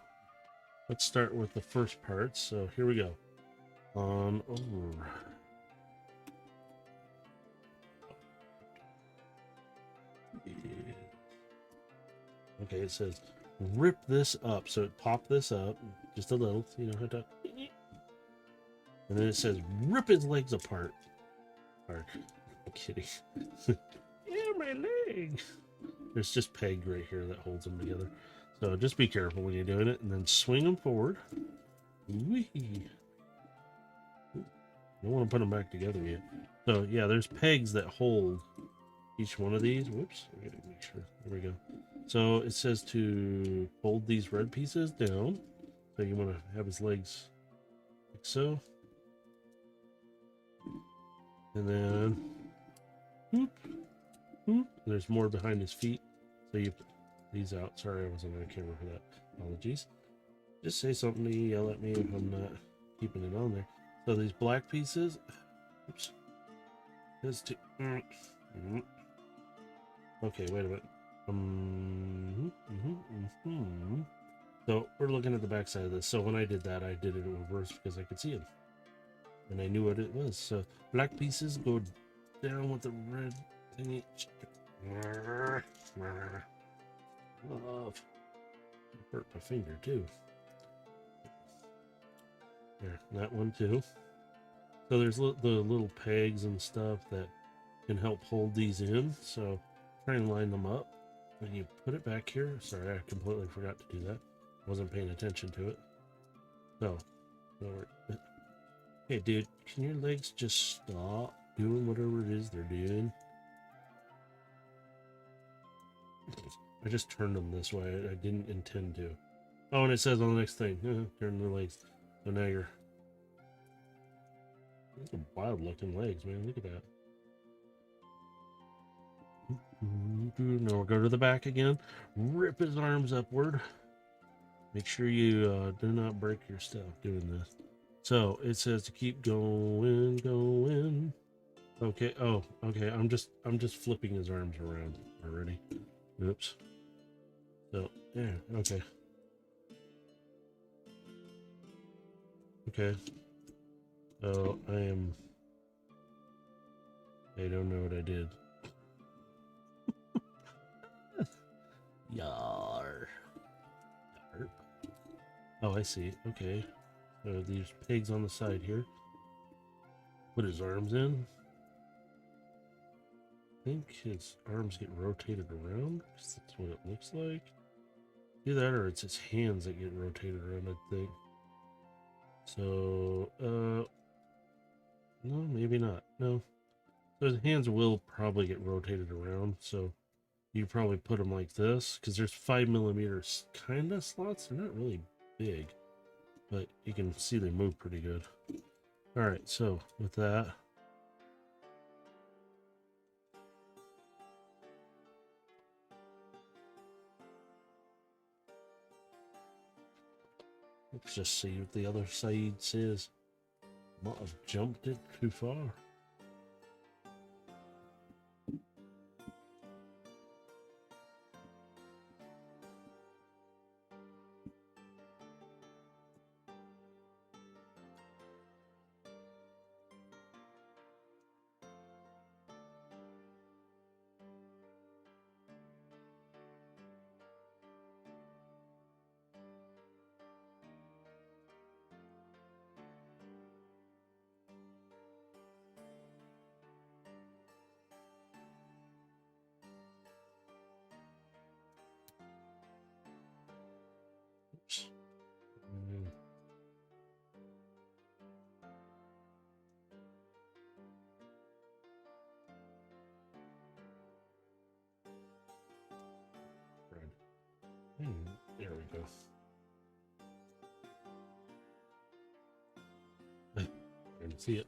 Speaker 1: let's start with the first part. So, here we go. On over. Okay, it says rip this up. So pop this up just a little, so you know how to. And then it says rip his legs apart. I'm kidding. Yeah, my leg. There's just peg right here that holds them together. So just be careful when you're doing it, and then swing them forward. Whee! Don't want to put them back together yet. So yeah, there's pegs that hold each one of these. Whoops, I gotta make sure. There we go. So it says to fold these red pieces down. So you want to have his legs like so. And then whoop, whoop. There's more behind his feet. So you put these out. Sorry, I wasn't on camera for that. Apologies. Just say something to yell at me if I'm not keeping it on there. So these black pieces. Oops. There's two. Okay, wait a minute. So we're looking at the back side of this. So when I did that, I did it in reverse because I could see him. And I knew what it was. So black pieces go down with the red thingy. Love. Hurt my finger too. There, that one too. So there's the little pegs and stuff that can help hold these in. So try and line them up. And you put it back here. Sorry, I completely forgot to do that. Wasn't paying attention to it. So, hey dude, can your legs just stop doing whatever it is they're doing? I just turned them this way. I didn't intend to. Oh, and it says on the next thing, turn the legs. So now you're... Those are wild looking legs, man. Look at that. Now we'll go to the back again. Rip his arms upward. Make sure you do not break your stuff doing this. So it says to keep going. Okay. Oh, okay. I'm just flipping his arms around already. Oops. So yeah. Okay. Okay. So I don't know what I did. Yar. Oh, I see. Okay. So these pigs on the side here. Put his arms in. I think his arms get rotated around. That's what it looks like. Either that or it's his hands that get rotated around, I think. So, no, maybe not. No. So his hands will probably get rotated around. So you probably put them like this because there's 5mm kind of slots. They're not really big, but you can see they move pretty good. All right. So with that, let's just see what the other side says. Might have jumped it too far. Oops. There we go. I can see it.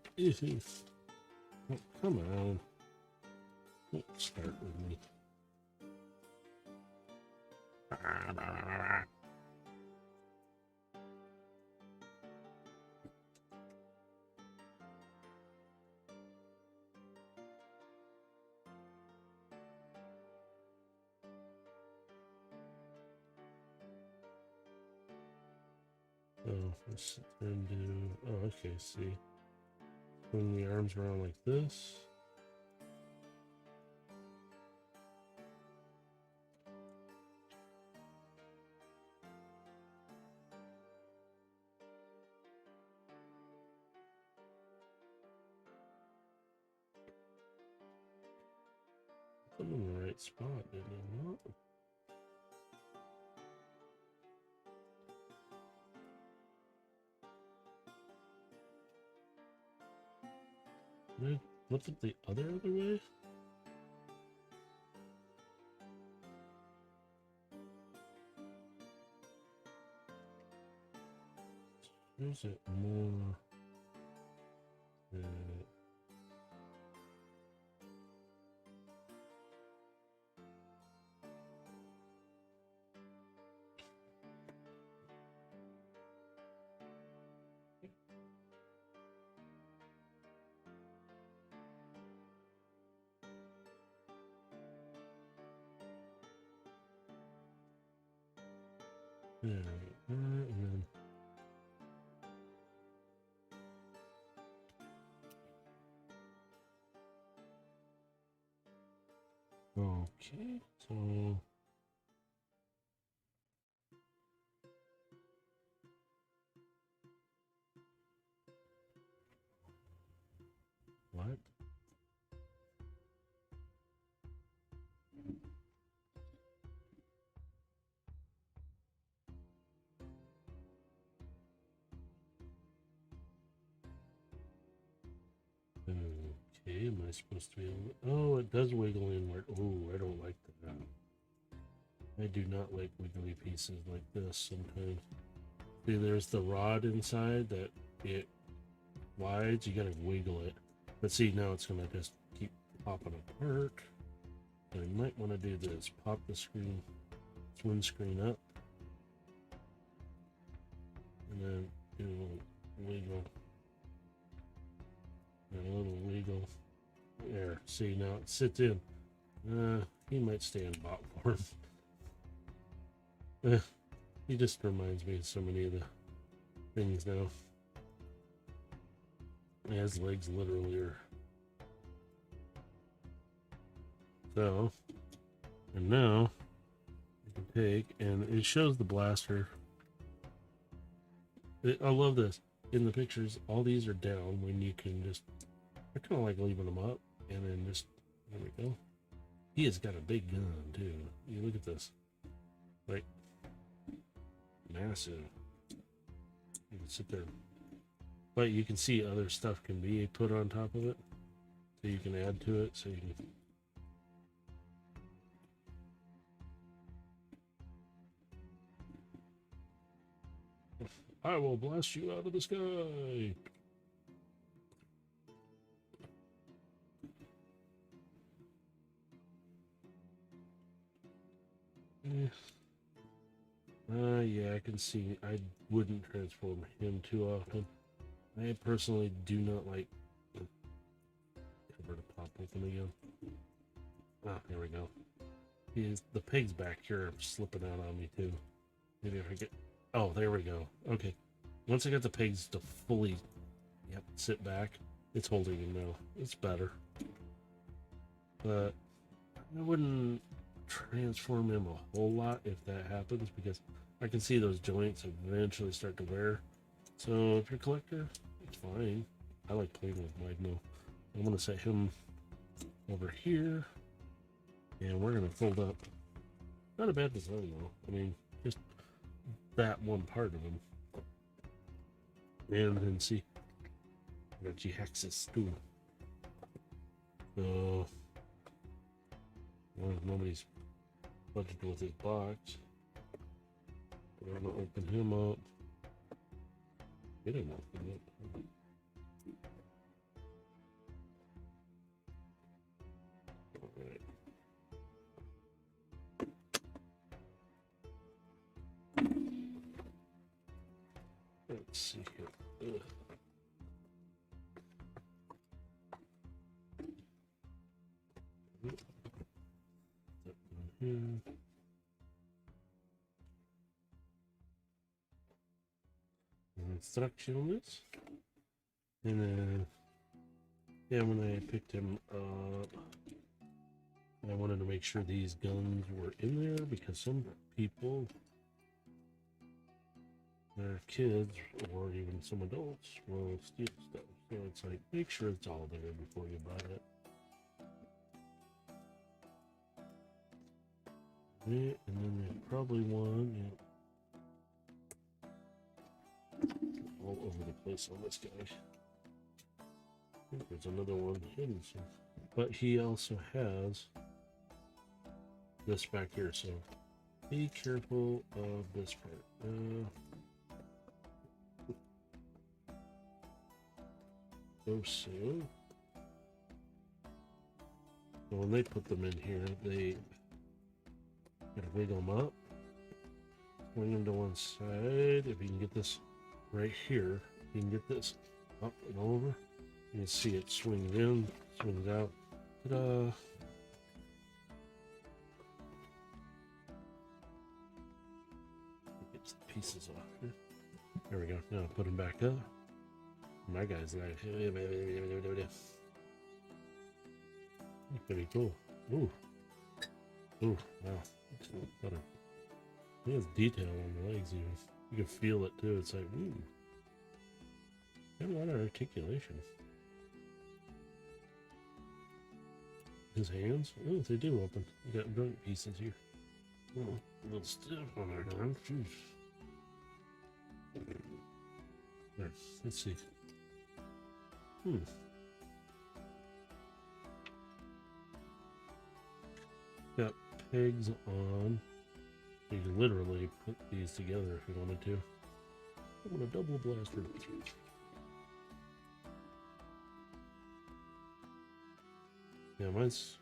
Speaker 1: Oh, come on. Don't start with me. Oh, let's then do. Oh, okay. See, swing the arms around like this. Put them in the right spot, didn't I not? Did I flip it the other way? Is it more? Yeah, and then okay, so am I supposed to be able to... Oh, it does wiggle inward. Oh, I don't like that. I do not like wiggly pieces like this sometimes. See, there's the rod inside that it slides. You gotta wiggle it. But see, now it's gonna just keep popping apart. So I might want to do this. Pop the screen, swim screen up. And then do a little wiggle. And a little wiggle. There. See, now it sits in. He might stay in bot form. He just reminds me of so many of the things now. His legs literally are. So, and now you can take, and it shows the blaster. I love this. In the pictures, all these are down when you can just, I kind of like leaving them up, and then just, there we go. He has got a big gun, too. You look at this. Like, massive. You can sit there. But you can see other stuff can be put on top of it. So you can add to it, so you can... I will blast you out of the sky. Yeah, I can see. I wouldn't transform him too often. I personally do not like cover to pop open again. Ah, there we go. The pigs back here are slipping out on me too. Maybe if I get... Oh, there we go. Okay. Once I got the pigs to fully, sit back, it's holding him now. It's better. But I wouldn't transform him a whole lot if that happens, because I can see those joints eventually start to wear. So if you're a collector, it's fine. I like playing with Magno. I'm going to set him over here, and we're going to fold up. Not a bad design though. I mean, just that one part of him. And then see, I got Jhiaxus too. So, well, nobody's budgeted with his box. We're gonna open him up. Get him open up. Alright. Let's see here. Ugh. Here. Instructions, and then when I picked him up, I wanted to make sure these guns were in there, because some people, their kids or even some adults will steal stuff. So it's like, make sure it's all there before you buy it. Yeah, and then there's probably one, all over the place on this guy. I think there's another one hidden somewhere. But he also has this back here, so be careful of this part. So when they put them in here, they gotta wiggle them up, swing them to one side. If you can get this right here, you can get this up and over. You can see it swings in, swings out. Ta-da! Get the pieces off here. There we go. Now put them back up. My guy's like, pretty cool. Ooh, ooh, wow. It's a lot better. He has detail on the legs even. You can feel it too. It's like, ooh. Got a lot of articulation. His hands? Oh, they do open. You got joint pieces here. Oh, a little stiff on our hand. Jeez. There, let's see. pegs on. You can literally put these together if you wanted to. I want a double blaster. Yeah, mine's...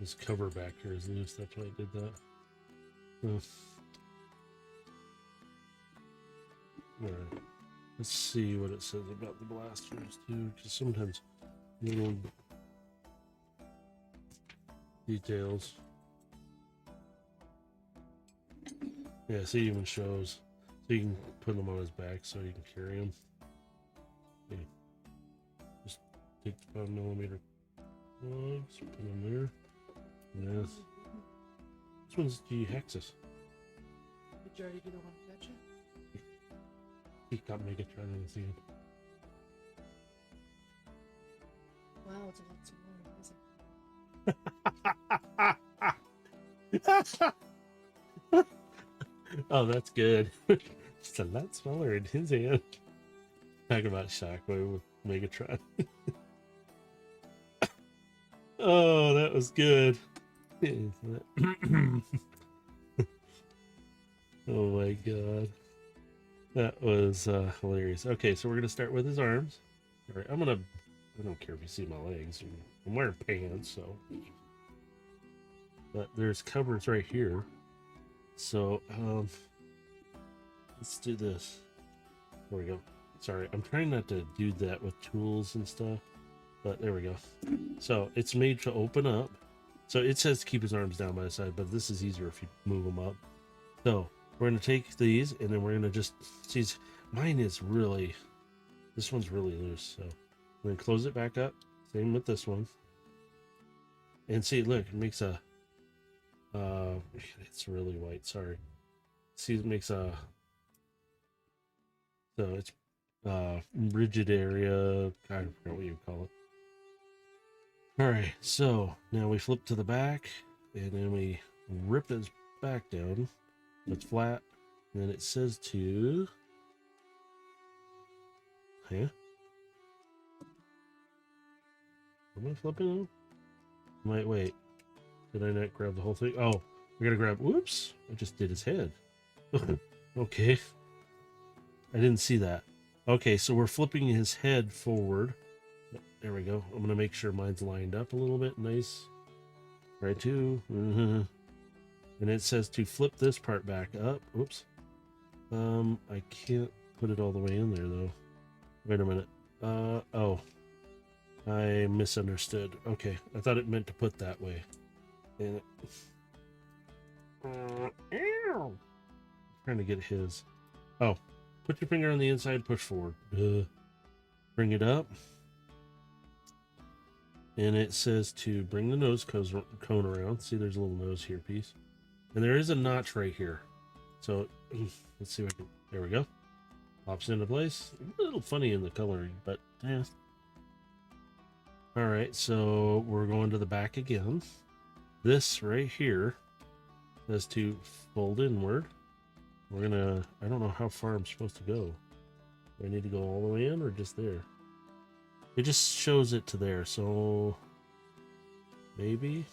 Speaker 1: This cover back here is loose, that's why I did that. Alright, let's see what it says about the blasters too, because sometimes little details. Yeah, see, it even shows. So you can put them on his back so you can carry them. Okay. Just take the 5mm plugs, put them there. Yes. This one's Jhiaxus.
Speaker 2: Did you already get a one gotcha?
Speaker 1: He got Megatron in his hand.
Speaker 2: Wow, it's a lot smaller, isn't it?
Speaker 1: Oh, that's good. It's a lot smaller in his hand. Talking about Shockwave with Megatron. Oh, that was good. Oh my god. That was hilarious. Okay, so we're going to start with his arms. All right, I don't care if you see my legs. I'm wearing pants, so. But there's covers right here. So, let's do this. There we go. Sorry, I'm trying not to do that with tools and stuff. But there we go. So, it's made to open up. So, it says to keep his arms down by the side, but this is easier if you move them up. So, we're going to take these, and then we're going to just see. Mine is really, this one's really loose. So, we're going to close it back up. Same with this one. And see, look, it makes a, it's really white, sorry. See, it makes a, so it's rigid area, I don't know what you call it. All right, so now we flip to the back, and then we rip his back down. It's flat, and then it says to, yeah. Am I flipping them? Wait. Did I not grab the whole thing? Oh, we gotta grab, whoops, I just did his head. Okay. I didn't see that. Okay, so we're flipping his head forward. There we go. I'm gonna make sure mine's lined up a little bit. Nice. Right too. And it says to flip this part back up. Whoops. I can't put it all the way in there though. Wait a minute. Oh. I misunderstood. Okay, I thought it meant to put that way. And ew. Trying to get his. Oh, put your finger on the inside, push forward. Bring it up. And it says to bring the nose cone around. See, there's a little nose here piece. And there is a notch right here. So let's see if I can. There we go. Pops into place. A little funny in the coloring, but yeah. All right, so we're going to the back again. This right here says to fold inward. We're gonna. I don't know how far I'm supposed to go. Do I need to go all the way in or just there? It just shows it to there, so maybe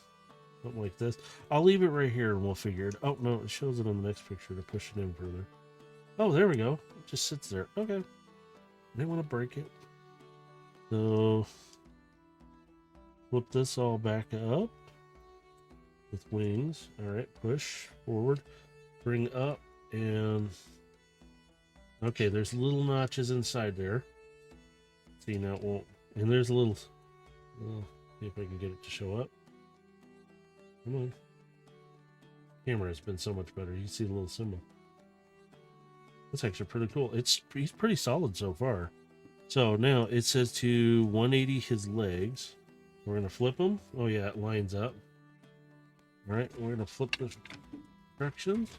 Speaker 1: something like this. I'll leave it right here and we'll figure it. Oh no, it shows it on the next picture to push it in further. Oh, there we go. It just sits there. Okay. I didn't want to break it. So flip this all back up with wings. All right, push forward, bring up, and okay, there's little notches inside there. See, now it won't. And there's a little. Well, see if I can get it to show up. Come on. Camera has been so much better. You see the little symbol. That's actually pretty cool. He's pretty solid so far. So now it says to 180 his legs. We're gonna flip them. Oh yeah, it lines up. All right, we're gonna flip the instructions.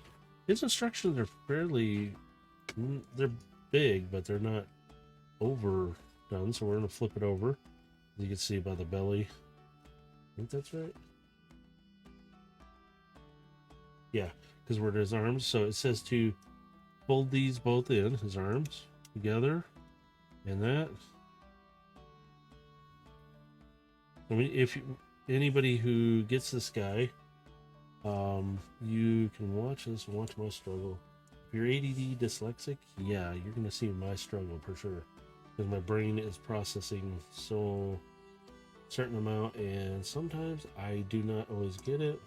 Speaker 1: His instructions are fairly. They're big, but they're not overdone. So we're gonna flip it over. As you can see by the belly. I think that's right. Yeah, because we're at his arms. So it says to fold these both in, his arms together, and that. I mean, if anybody who gets this guy, you can watch this and watch my struggle. If you're ADD dyslexic, yeah, you're gonna see my struggle for sure, because my brain is processing so certain amount, and sometimes I do not always get it.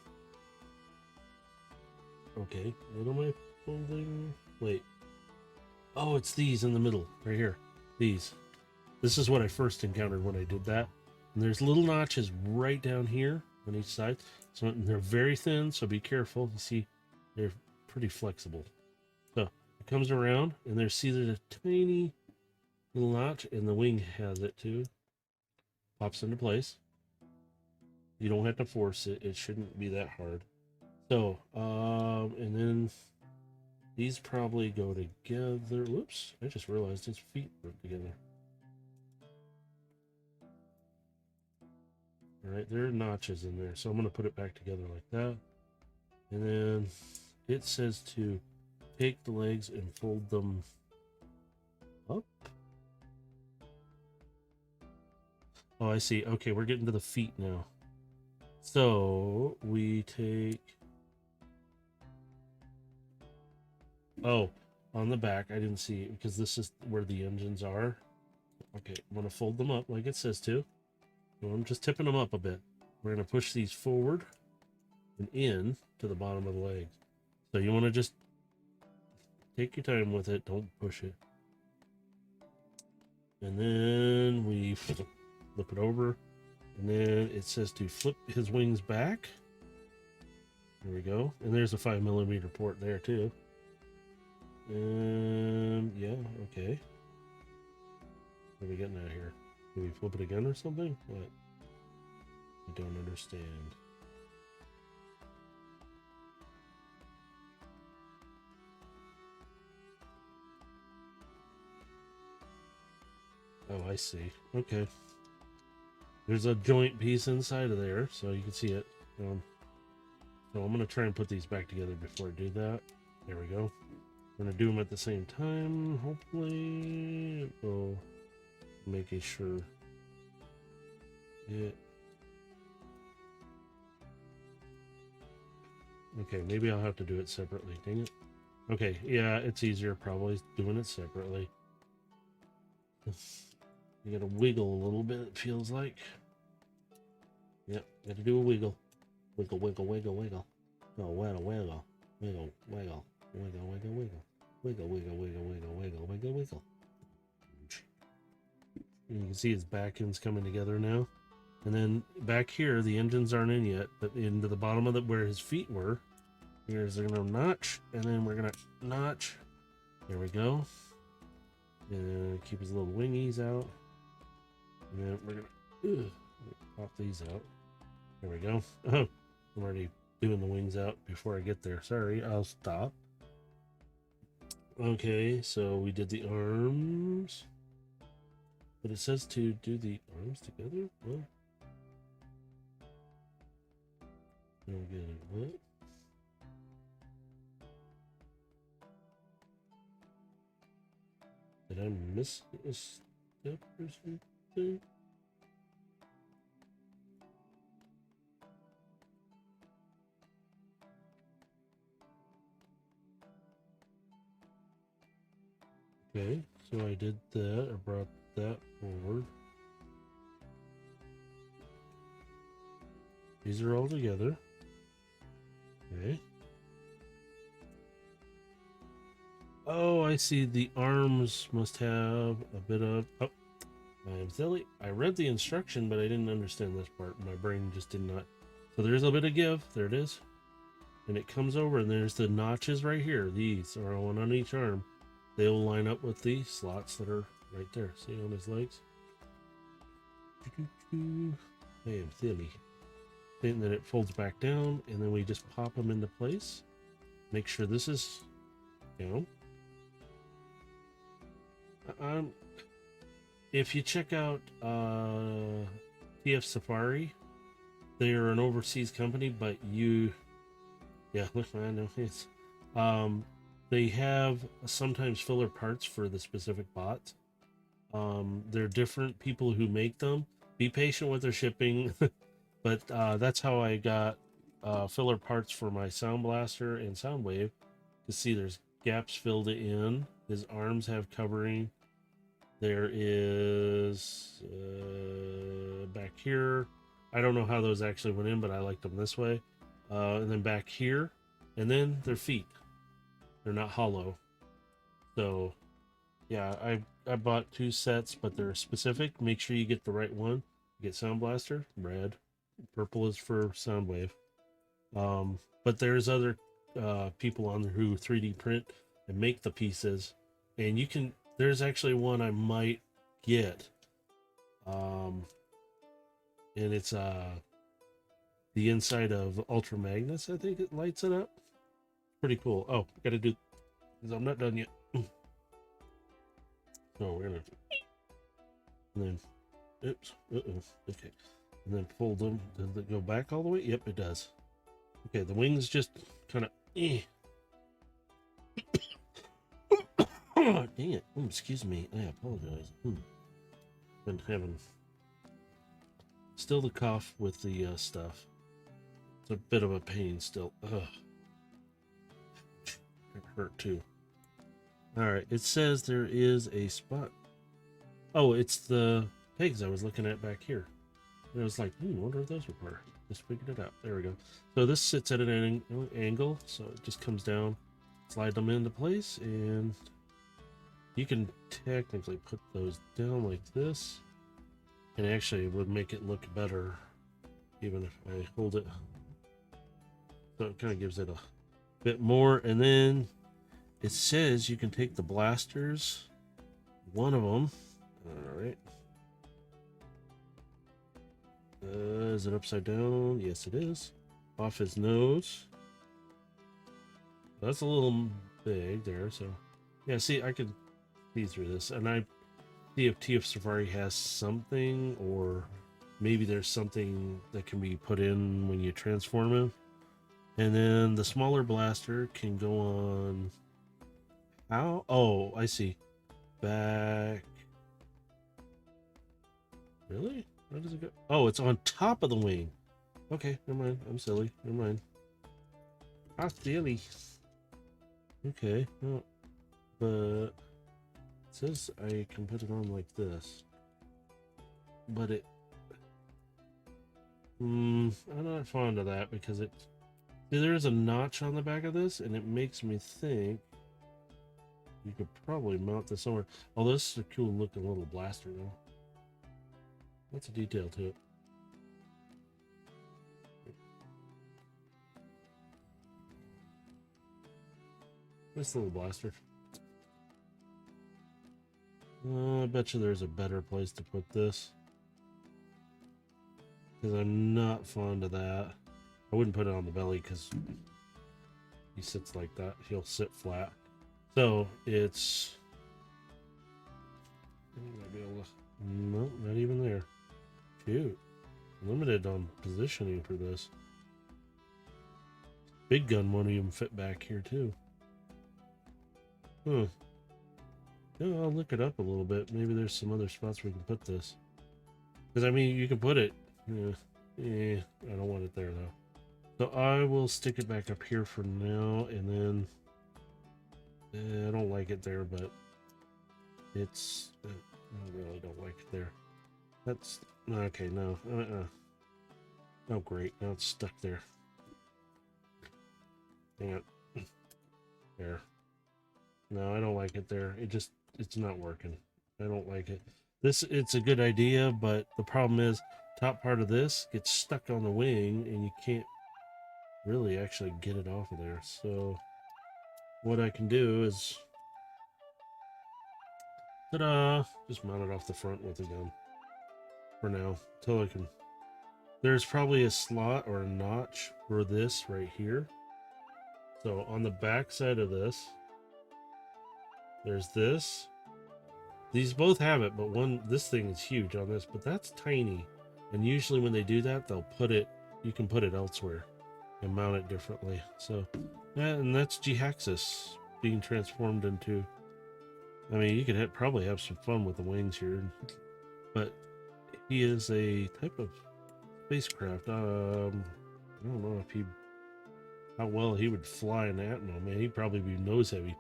Speaker 1: Okay, what am I holding? Wait. Oh, it's these in the middle, right here. These. This is what I first encountered when I did that. And there's little notches right down here on each side. So they're very thin, so be careful. You see, they're pretty flexible. So it comes around, and there's a tiny little notch, and the wing has it too. Pops into place. You don't have to force it. It shouldn't be that hard. So, and then these probably go together. Whoops, I just realized his feet were together. All right, there are notches in there, so I'm going to put it back together like that. And then it says to take the legs and fold them up. Oh, I see. Okay, we're getting to the feet now. So we take... Oh, on the back, I didn't see it because this is where the engines are. Okay, I'm going to fold them up like it says to. So I'm just tipping them up a bit. We're going to push these forward and in to the bottom of the legs. So you want to just take your time with it. Don't push it. And then we flip it over. And then it says to flip his wings back. There we go. And there's a 5mm port there too. Yeah, okay. What are we getting at here? Can we flip it again or something? What? I don't understand. Oh, I see. Okay. There's a joint piece inside of there, so you can see it. So I'm going to try and put these back together before I do that. There we go. I'm going to do them at the same time. Hopefully it will make sure it... Okay, maybe I'll have to do it separately. Dang it. Okay, yeah, it's easier probably doing it separately. You gotta wiggle a little bit, it feels like. Yep, gotta do a wiggle. Wiggle, wiggle, wiggle, wiggle. Oh, wiggle, wiggle. Wiggle, wiggle. Wiggle, wiggle, wiggle. Wiggle, wiggle, wiggle, wiggle, wiggle, wiggle, wiggle. And you can see his back ends coming together now. And then back here, the engines aren't in yet, but into the bottom of where his feet were, here's gonna notch, and then we're gonna notch. There we go. And keep his little wingies out. And then we're gonna pop these out. There we go. Oh, I'm already doing the wings out before I get there. Sorry, I'll stop. Okay, so we did the arms. But it says to do the arms together? What? I don't get it. What? Did I miss a step or something? Okay, so I did that. I brought that forward. These are all together. Okay. Oh, I see. The arms must have a bit of... Oh, I'm silly. I read the instruction, but I didn't understand this part. My brain just did not... So there's a bit of give. There it is. And it comes over, and there's the notches right here. These are one on each arm. They'll line up with the slots that are right there. See on his legs? I am silly. And then it folds back down, and then we just pop them into place. Make sure this is down. If you check out TF Safari, they are an overseas company, but yeah, I know it's they have sometimes filler parts for the specific bots. They're different people who make them, be patient with their shipping. But that's how I got filler parts for my Sound Blaster and Soundwave. To see there's gaps filled in. His arms have covering. There is back here. I don't know how those actually went in, but I liked them this way. And then back here, and then their feet. They're not hollow. So yeah, I bought 2 sets, but they're specific. Make sure you get the right one. You get Sound Blaster, red. Purple is for Soundwave. But there's other people on there who 3D print and make the pieces, and you can. There's actually one I might get, and it's the inside of Ultra Magnus. I think it lights it up. Pretty cool. Oh, gotta do because I'm not done yet. So we're gonna, and then, oops, okay, and then pull them. Does it go back all the way? Yep, it does. Okay, the wings just kind of, oh, dang it. Excuse me. I apologize. Been having still the cough with the stuff. It's a bit of a pain still. Ugh. It hurt too. Alright, it says there is a spot. Oh, it's the pegs I was looking at back here. And I was like, I wonder if those were. Just figured it out. There we go. So this sits at an angle, so it just comes down, slide them into place, and you can technically put those down like this, and actually it would make it look better even if I hold it. So it kind of gives it a bit more, and then it says you can take the blasters, one of them. All right. Is it upside down? Yes, it is. Off his nose. That's a little big there, so yeah, see, I could see through this, and I see if TF Safari has something, or maybe there's something that can be put in when you transform him. And then the smaller blaster can go on. How? Oh, I see. Back. Really? Where does it go? Oh, it's on top of the wing. Okay, never mind. I'm silly. Never mind. Ah, silly. Okay. No, but it says I can put it on like this. But it. I'm not fond of that because it. See, there is a notch on the back of this, and it makes me think you could probably mount this somewhere. Oh, this is a cool looking little blaster though. That's a detail to it. This little blaster. I bet you there's a better place to put this, because I'm not fond of that. I wouldn't put it on the belly because he sits like that. He'll sit flat. So it's. Nope, not even there. Shoot. Limited on positioning for this. Big gun won't even fit back here too. Huh. Yeah, I'll look it up a little bit. Maybe there's some other spots where we can put this. Because I mean, you can put it. I don't want it there though. So I will stick it back up here for now, and then I don't like it there, but it's I really don't like it there. That's okay. No, oh great, now it's stuck there. Hang on. There. No, I don't like it there. It's not working. I don't like it. It's a good idea, but the problem is top part of this gets stuck on the wing and you can't really actually get it off of there. So what I can do is ta-da! Just mount it off the front with a gun for now until I can. There's probably a slot or a notch for this right here. So on the back side of this, there's this. These both have it, but this thing is huge on this, but that's tiny. And usually when they do that, they'll put it, you can put it elsewhere and mount it differently. So, and that's Jhiaxus being transformed into, I mean, you could probably have some fun with the wings here, but He is a type of spacecraft. I don't know if he how well he would fly in Atmo. Man, he'd probably be nose heavy.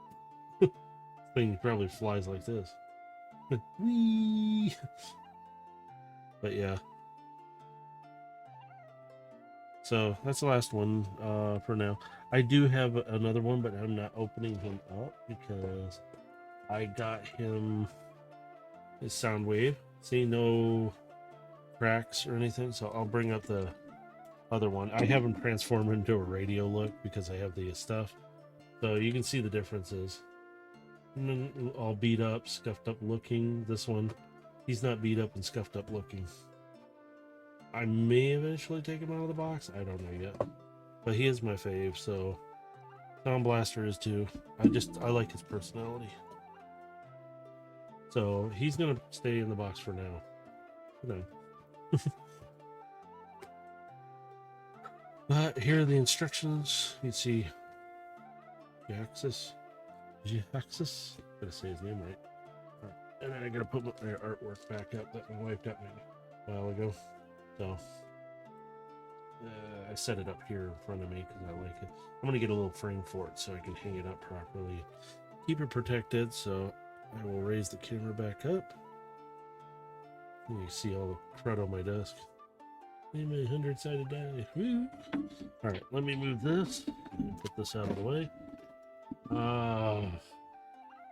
Speaker 1: Thing probably flies like this. Whee! But yeah. So that's the last one for now. I do have another one, but I'm not opening him up because I got him his sound wave. See, no cracks or anything. So I'll bring up the other one. I have him transform into a radio look because I have the stuff. So you can see the differences. All beat up, scuffed up looking. This one, he's not beat up and scuffed up looking. I may eventually take him out of the box. I don't know yet. But he is my fave, so Sound Blaster is too. I like his personality. So he's gonna stay in the box for now. No. But here are the instructions. You see Jhiaxus. Gotta say his name right. And then I gotta put my artwork back up that my wife got me a while ago. So I set it up here in front of me because I like it. I'm gonna get a little frame for it so I can hang it up properly. Keep it protected, so I will raise the camera back up. You see all the crud on my desk. My 100-sided die. Woo! Alright, let me move this and put this out of the way.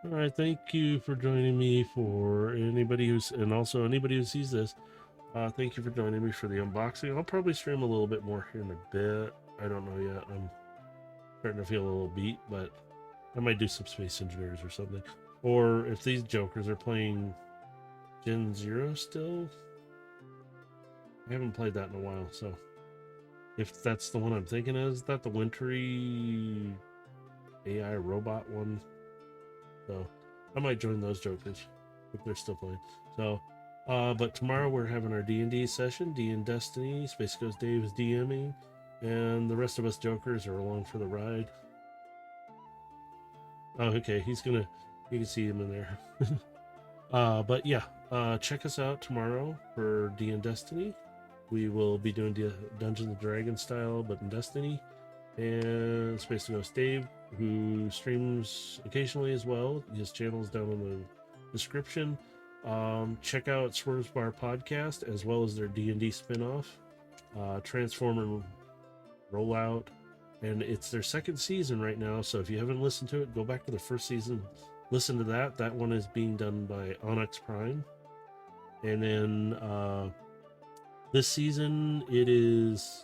Speaker 1: Alright, thank you for joining me. For anybody who's, and also anybody who sees this, thank you for joining me for the unboxing. I'll probably stream a little bit more here in a bit. I don't know yet. I'm starting to feel a little beat, but I might do some Space Engineers or something. Or if these jokers are playing Gen 0 still, I haven't played that in a while, so if that's the one I'm thinking of, is that the wintry AI robot one? So I might join those jokers if they're still playing. So but tomorrow we're having our D&D session, D and Destiny. Space Ghost Dave is DMing, and the rest of us jokers are along for the ride. Oh, okay, you can see him in there. But yeah, check us out tomorrow for D and Destiny. We will be doing Dungeons and Dragons style, but in Destiny. And Space Ghost Dave, who streams occasionally as well. His channel is down in the description. Check out Swerve's Bar podcast as well as their D&D spinoff, Transformer Rollout, and it's their second season right now. So if you haven't listened to it, go back to the first season, listen to that. That one is being done by Onyx Prime, and then this season it is.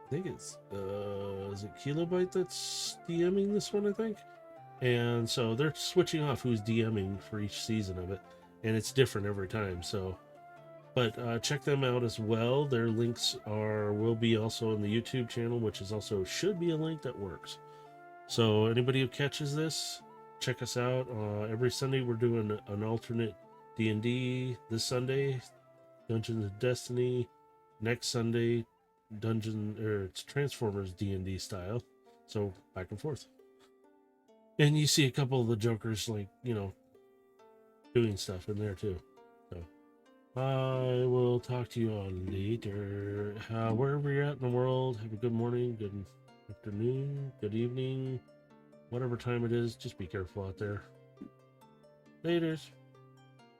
Speaker 1: I think it's is it Kilobyte that's DMing this one, I think. And so they're switching off who's DMing for each season of it, and it's different every time. So but check them out as well. Their links will be also on the YouTube channel, which is also should be a link that works. So anybody who catches this, check us out. Every Sunday we're doing an alternate D&D. This Sunday Dungeons and Destiny. Next Sunday it's Transformers D&D style, so back and forth. And you see a couple of the jokers, like, doing stuff in there too. So I will talk to you all later. Wherever you're at in the world, have a good morning, good afternoon, good evening, whatever time it is. Just be careful out there. Laters.